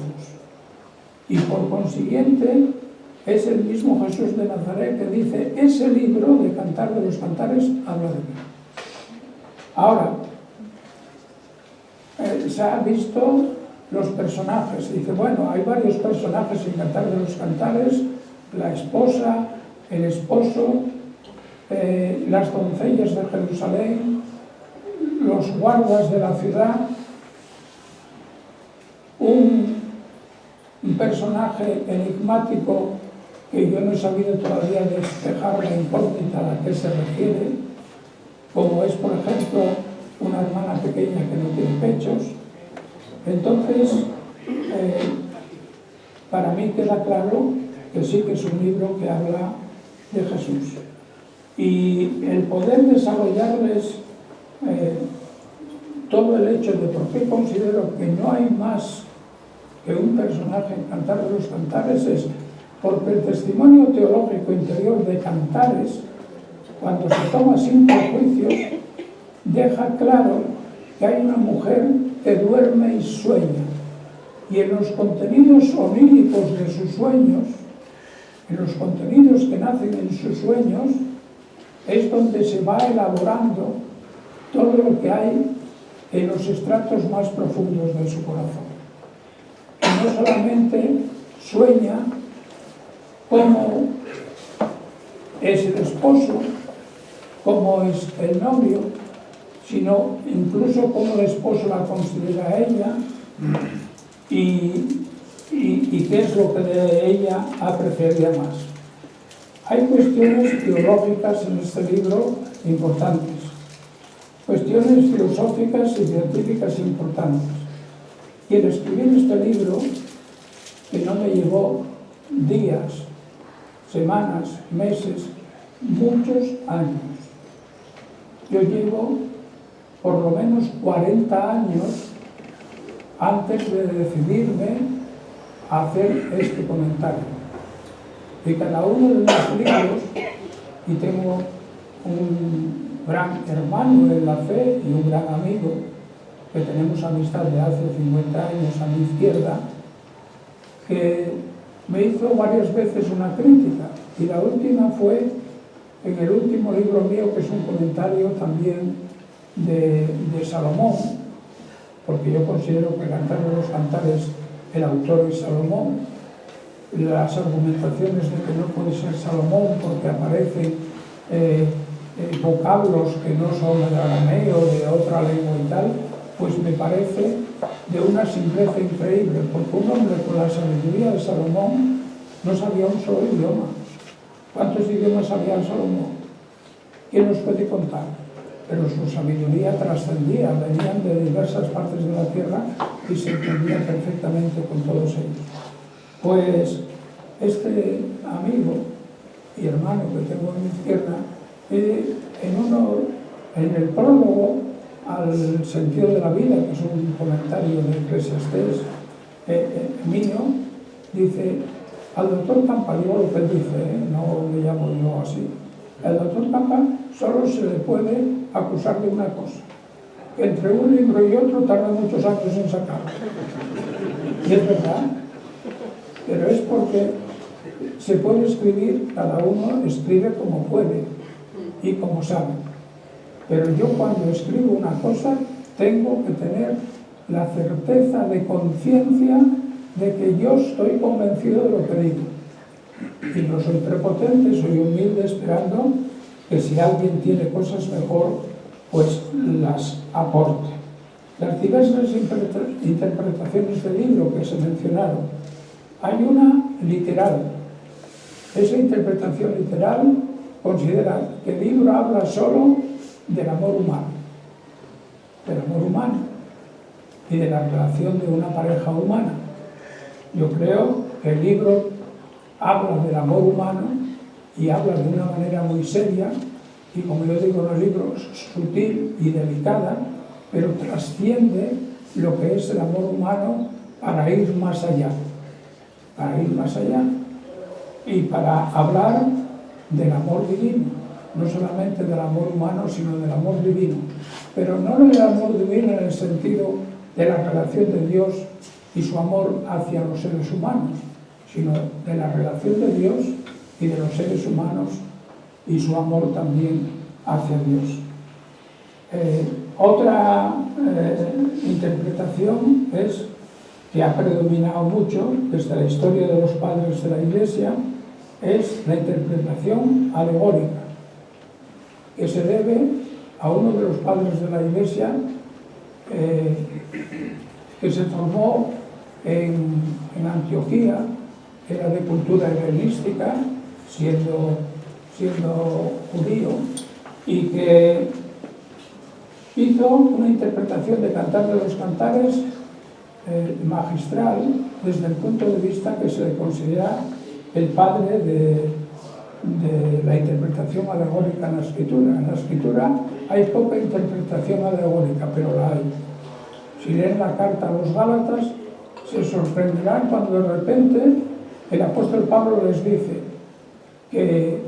S2: Y por consiguiente, es el mismo Jesús de Nazaret que dice: ese libro de Cantar de los Cantares habla de mí. Ahora, se ha visto los personajes. Dice, bueno, hay varios personajes en Cantar de los Cantares: la esposa, el esposo, las doncellas de Jerusalén, los guardas de la ciudad, un personaje enigmático que yo no he sabido todavía despejar la incógnita a la que se refiere, como es, por ejemplo, una hermana pequeña que no tiene pechos. Entonces, para mí queda claro que sí que es un libro que habla de Jesús. Y el poder desarrollarles todo el hecho de por qué considero que no hay más que un personaje en Cantar de los Cantares es porque el testimonio teológico interior de Cantares, cuando se toma sin prejuicios, deja claro que hay una mujer que duerme y sueña, y en los contenidos oníricos de sus sueños, en los contenidos que nacen en sus sueños, es donde se va elaborando todo lo que hay en los estratos más profundos de su corazón. Y no solamente sueña cómo es el esposo, cómo es el novio, sino incluso cómo el esposo la considera a ella y qué es lo que de ella apreciaría más. Hay cuestiones teológicas en este libro importantes, cuestiones filosóficas y científicas importantes. Y el escribir este libro, que no me llevó días, semanas, meses, muchos años. Yo llevo por lo menos 40 años antes de decidirme a hacer este comentario. Y cada uno de mis libros, y tengo un gran hermano en la fe y un gran amigo, que tenemos amistad de hace 50 años a mi izquierda, que me hizo varias veces una crítica, y la última fue en el último libro mío, que es un comentario también de Salomón, porque yo considero que Cantar de los Cantares, el autor es Salomón. Las argumentaciones de que no puede ser Salomón porque aparecen vocablos que no son del arameo, de otra lengua y tal, pues me parece de una simpleza increíble, porque un hombre con la sabiduría de Salomón no sabía un solo idioma. ¿Cuántos idiomas sabía Salomón? ¿Quién nos puede contar? Pero su sabiduría trascendía, venían de diversas partes de la tierra y se entendía perfectamente con todos ellos. Pues este amigo y hermano que tengo a mi izquierda, en el prólogo al sentido de la vida, que es un comentario de Eclesiastés mío, dice: al doctor Campa, digo lo que él dice, no le llamo yo así, al doctor Campa solo se le puede acusar de una cosa, que entre un libro y otro tarda muchos años en sacarlo. Y es verdad, pero es porque se puede escribir, cada uno escribe como puede y como sabe. Pero yo cuando escribo una cosa tengo que tener la certeza de conciencia de que yo estoy convencido de lo que digo. Y no soy prepotente, soy humilde, esperando que si alguien tiene cosas mejor, pues las aporte. Las diversas interpretaciones del libro que se mencionaron, hay una literal. Esa interpretación literal considera que el libro habla solo del amor humano y de la relación de una pareja humana. Yo creo que el libro habla del amor humano y habla de una manera muy seria y como yo digo en el libro, sutil y delicada, pero trasciende lo que es el amor humano para ir más allá, y para hablar del amor divino, no solamente del amor humano, sino del amor divino, pero no del amor divino en el sentido de la relación de Dios y su amor hacia los seres humanos, sino de la relación de Dios y de los seres humanos y su amor también hacia Dios. Otra interpretación es, que ha predominado mucho desde la historia de los padres de la Iglesia, es la interpretación alegórica, que se debe a uno de los padres de la Iglesia que se formó en Antioquía, era de cultura helenística, siendo judío, y que hizo una interpretación de Cantar de los Cantares magistral desde el punto de vista que se le considera el padre de la interpretación alegórica en la Escritura. En la Escritura hay poca interpretación alegórica, pero la hay. Si leen la carta a los Gálatas, se sorprenderán cuando de repente el apóstol Pablo les dice que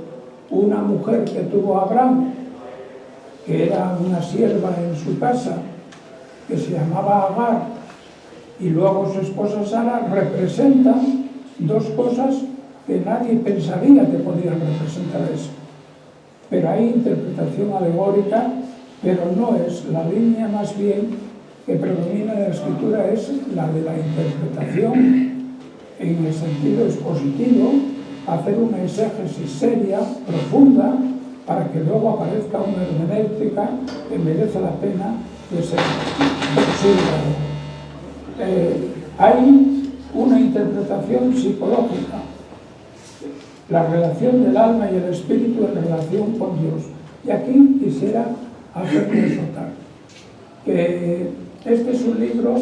S2: una mujer que tuvo a Abraham, que era una sierva en su casa, que se llamaba Agar, y luego su esposa Sara, representan dos cosas que nadie pensaría que podían representar eso. Pero hay interpretación alegórica, pero no es la línea, más bien que predomina en la Escritura es la de la interpretación en el sentido expositivo, hacer una exégesis seria, profunda, para que luego aparezca una hermenéutica que merece la pena de ser considerada. Hay una interpretación psicológica, la relación del alma y el espíritu en relación con Dios. Y aquí quisiera hacerles notar que este es un libro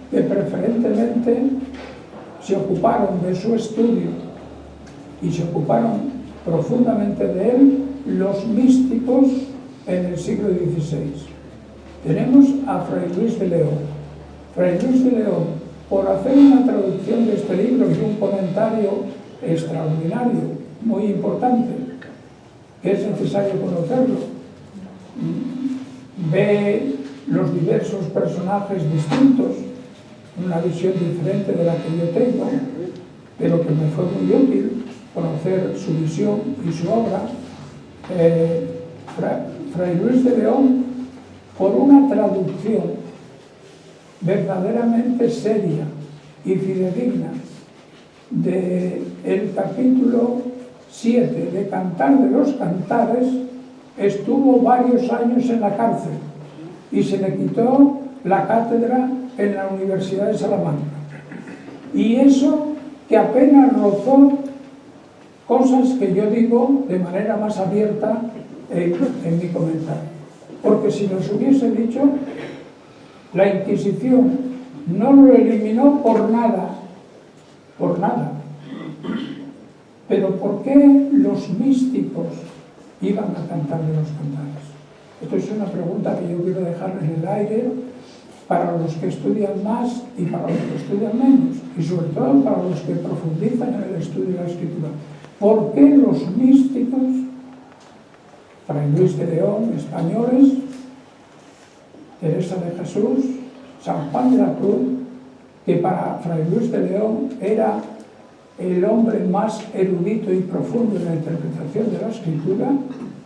S2: que preferentemente se ocuparon de su estudio y se ocuparon profundamente de él los místicos en el siglo XVI. Tenemos a Fray Luis de León. Fray Luis de León, por hacer una traducción de este libro y un comentario extraordinario, muy importante, que es necesario conocerlo, ve los diversos personajes distintos, una visión diferente de la que yo tengo, pero que me fue muy útil conocer su visión y su obra. Fray Luis de León, por una traducción verdaderamente seria y fidedigna del capítulo 7 de Cantar de los Cantares, estuvo varios años en la cárcel y se le quitó la cátedra en la Universidad de Salamanca. Y eso que apenas rozó cosas que yo digo de manera más abierta en mi comentario. Porque si nos hubiese dicho, la Inquisición no lo eliminó por nada. Pero ¿por qué los místicos iban a Cantar de los Cantares? Esto es una pregunta que yo quiero dejar en el aire para los que estudian más y para los que estudian menos, y sobre todo para los que profundizan en el estudio de la Escritura. ¿Por qué los místicos, Fray Luis de León, españoles, Teresa de Jesús, San Juan de la Cruz, que para Fray Luis de León era el hombre más erudito y profundo en la interpretación de la Escritura?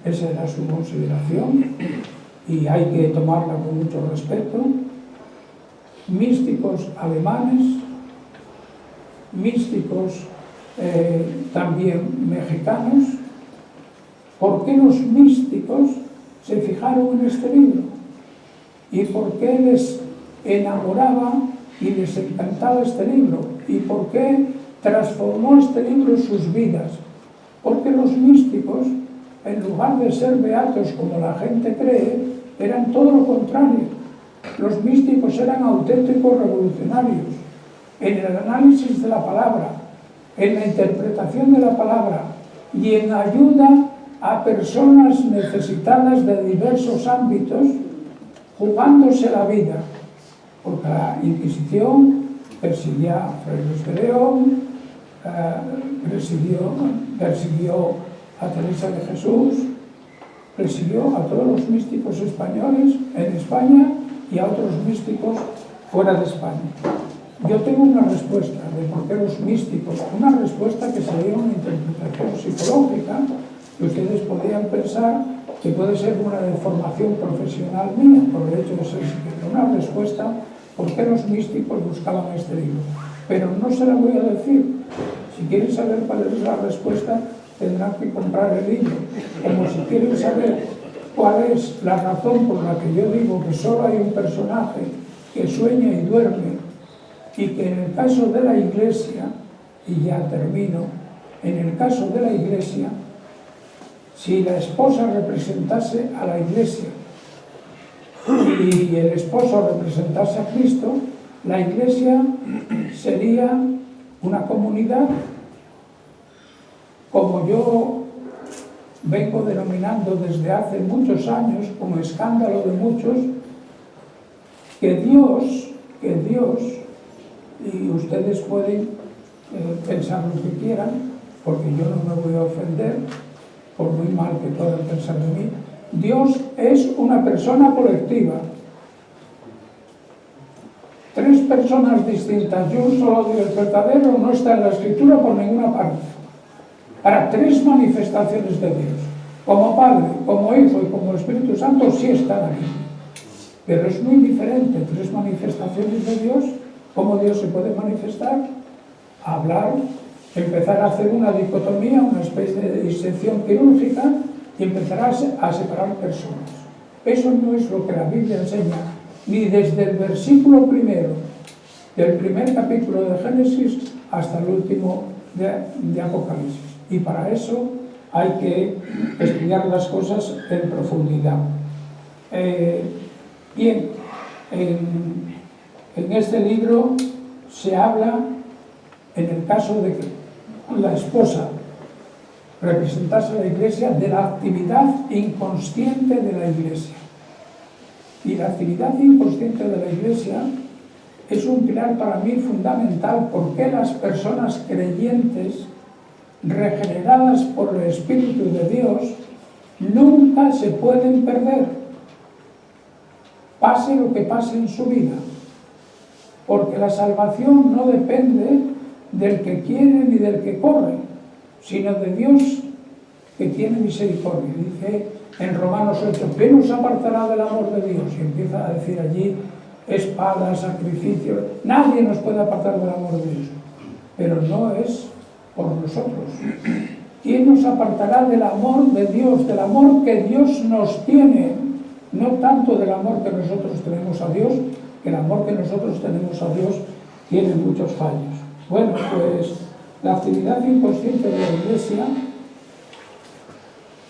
S2: Esa era su consideración y hay que tomarla con mucho respeto. Místicos alemanes, místicos también mexicanos. ¿Por qué los místicos se fijaron en este libro? ¿Y por qué les enamoraba y les encantaba este libro? ¿Y por qué transformó este libro sus vidas? Porque los místicos, en lugar de ser beatos como la gente cree, eran todo lo contrario. Los místicos eran auténticos revolucionarios en el análisis de la palabra, en la interpretación de la palabra y en ayuda a personas necesitadas de diversos ámbitos, jugándose la vida, porque la Inquisición persiguió a Fray Luis de León, persiguió a Teresa de Jesús, persiguió a todos los místicos españoles en España y a otros místicos fuera de España. Yo tengo una respuesta de por qué los místicos, una respuesta que sería una interpretación psicológica, que ustedes podrían pensar que puede ser una deformación profesional mía por el hecho de ser psiquiatra, una respuesta por qué los místicos buscaban este libro. Pero no se la voy a decir. Si quieren saber cuál es la respuesta, tendrán que comprar el libro. Como si quieren saber cuál es la razón por la que yo digo que solo hay un personaje que sueña y duerme, y que en el caso de la Iglesia, y ya termino, en el caso de la Iglesia, si la esposa representase a la Iglesia y el esposo representase a Cristo, la Iglesia sería una comunidad, como yo vengo denominando desde hace muchos años, como escándalo de muchos, que Dios, y ustedes pueden pensar lo que quieran, porque yo no me voy a ofender, por muy mal que puedan pensar de mí, Dios es una persona colectiva. 3 personas distintas y un solo Dios verdadero no está en la Escritura por ninguna parte. Para 3 manifestaciones de Dios, como Padre, como Hijo y como Espíritu Santo, sí están aquí. Pero es muy diferente 3 manifestaciones de Dios, cómo Dios se puede manifestar, hablar, empezar a hacer una dicotomía, una especie de disección quirúrgica y empezar a separar personas. Eso no es lo que la Biblia enseña, ni desde el versículo primero del primer capítulo de Génesis hasta el último de Apocalipsis. Y para eso hay que estudiar las cosas en profundidad. Bien, en este libro se habla, en el caso de que la esposa representase a la Iglesia, de la actividad inconsciente de la Iglesia. Y la actividad inconsciente de la Iglesia es un pilar para mí fundamental, porque las personas creyentes, regeneradas por el Espíritu de Dios, nunca se pueden perder, pase lo que pase en su vida, porque la salvación no depende del que quiere ni del que corre, sino de Dios, que tiene misericordia. Dice en Romanos 8, ¿qué nos apartará del amor de Dios? Y empieza a decir allí espada, sacrificio. Nadie nos puede apartar del amor de Dios, pero no es por nosotros. ¿Quién nos apartará del amor de Dios, del amor que Dios nos tiene? No tanto del amor que nosotros tenemos a Dios, que el amor que nosotros tenemos a Dios tiene muchos fallos. Bueno, pues la actividad inconsciente de la Iglesia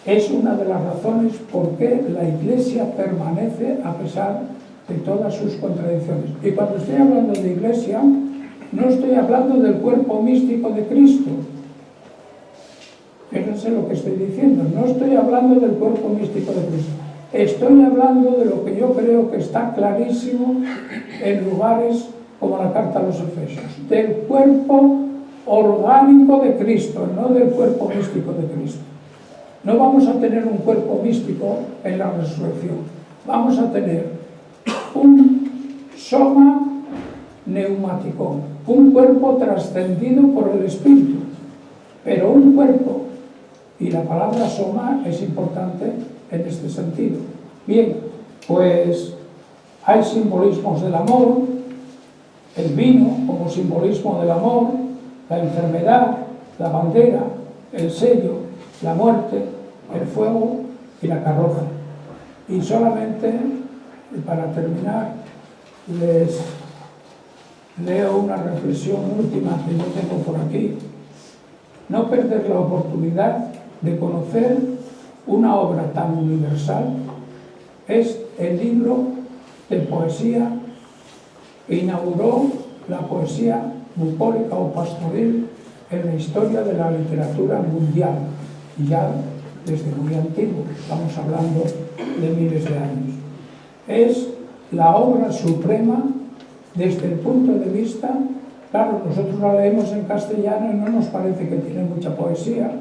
S2: es una de las razones por qué la Iglesia permanece a pesar de todas sus contradicciones. Y cuando estoy hablando de Iglesia, no estoy hablando del cuerpo místico de Cristo. Fíjense lo que estoy diciendo. No estoy hablando del cuerpo místico de Cristo. Estoy hablando de lo que yo creo que está clarísimo en lugares como la carta a los Efesios, del cuerpo orgánico de Cristo, no del cuerpo místico de Cristo. No vamos a tener un cuerpo místico en la resurrección. Vamos a tener un soma neumático, un cuerpo trascendido por el Espíritu, pero un cuerpo, y la palabra soma es importante en este sentido. Bien, pues hay simbolismos del amor, el vino como simbolismo del amor, la enfermedad, la bandera, el sello, la muerte, el fuego y la carroza. Y solamente, para terminar, les leo una reflexión última que yo tengo por aquí. No perder la oportunidad de conocer una obra tan universal es el libro de poesía que inauguró la poesía bucólica o pastoril en la historia de la literatura mundial. Y ya desde muy antiguo, estamos hablando de miles de años. Es la obra suprema desde el punto de vista, claro, nosotros la leemos en castellano y no nos parece que tiene mucha poesía,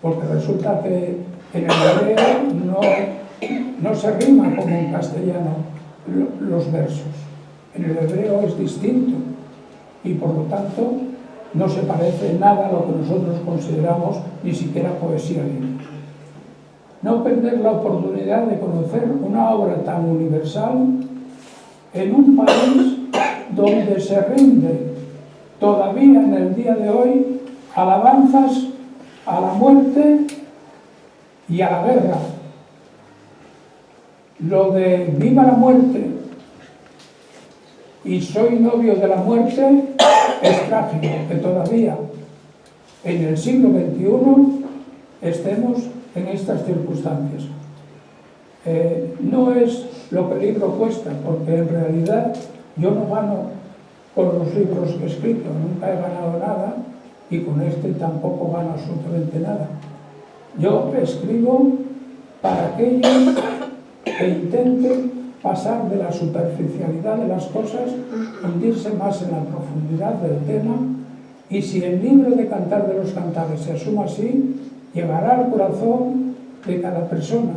S2: porque resulta que en el hebreo no se rima como en castellano los versos. En el hebreo es distinto y por lo tanto no se parece nada a lo que nosotros consideramos ni siquiera poesía libre. No perder la oportunidad de conocer una obra tan universal en un país donde se rinde todavía en el día de hoy alabanzas a la muerte y a la guerra. Lo de viva la muerte y soy novio de la muerte es trágico que todavía en el siglo XXI estemos en estas circunstancias. No es lo que el libro cuesta, porque en realidad yo no gano con los libros que he escrito, nunca he ganado nada y con este tampoco gano absolutamente nada. Yo escribo para aquellos que intenten pasar de la superficialidad de las cosas, hundirse más en la profundidad del tema, y si el libro de Cantar de los Cantares se asuma así, llegará al corazón de cada persona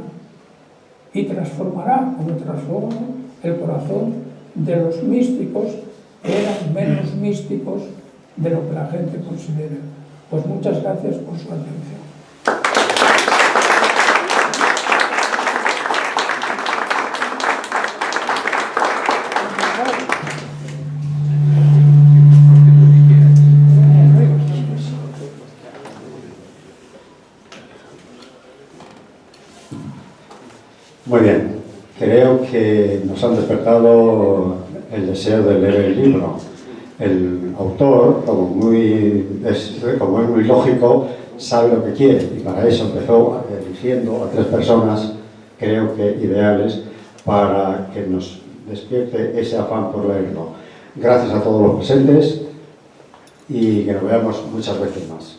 S2: y transformará, como transforma el corazón de los místicos que eran menos místicos de lo que la gente considera. Pues muchas gracias por su atención.
S1: Muy bien, creo que nos han despertado el deseo de leer el libro. El autor, como es muy lógico, sabe lo que quiere y para eso empezó eligiendo a 3 personas, creo que ideales, para que nos despierte ese afán por leerlo. Gracias a todos los presentes y que nos veamos muchas veces más.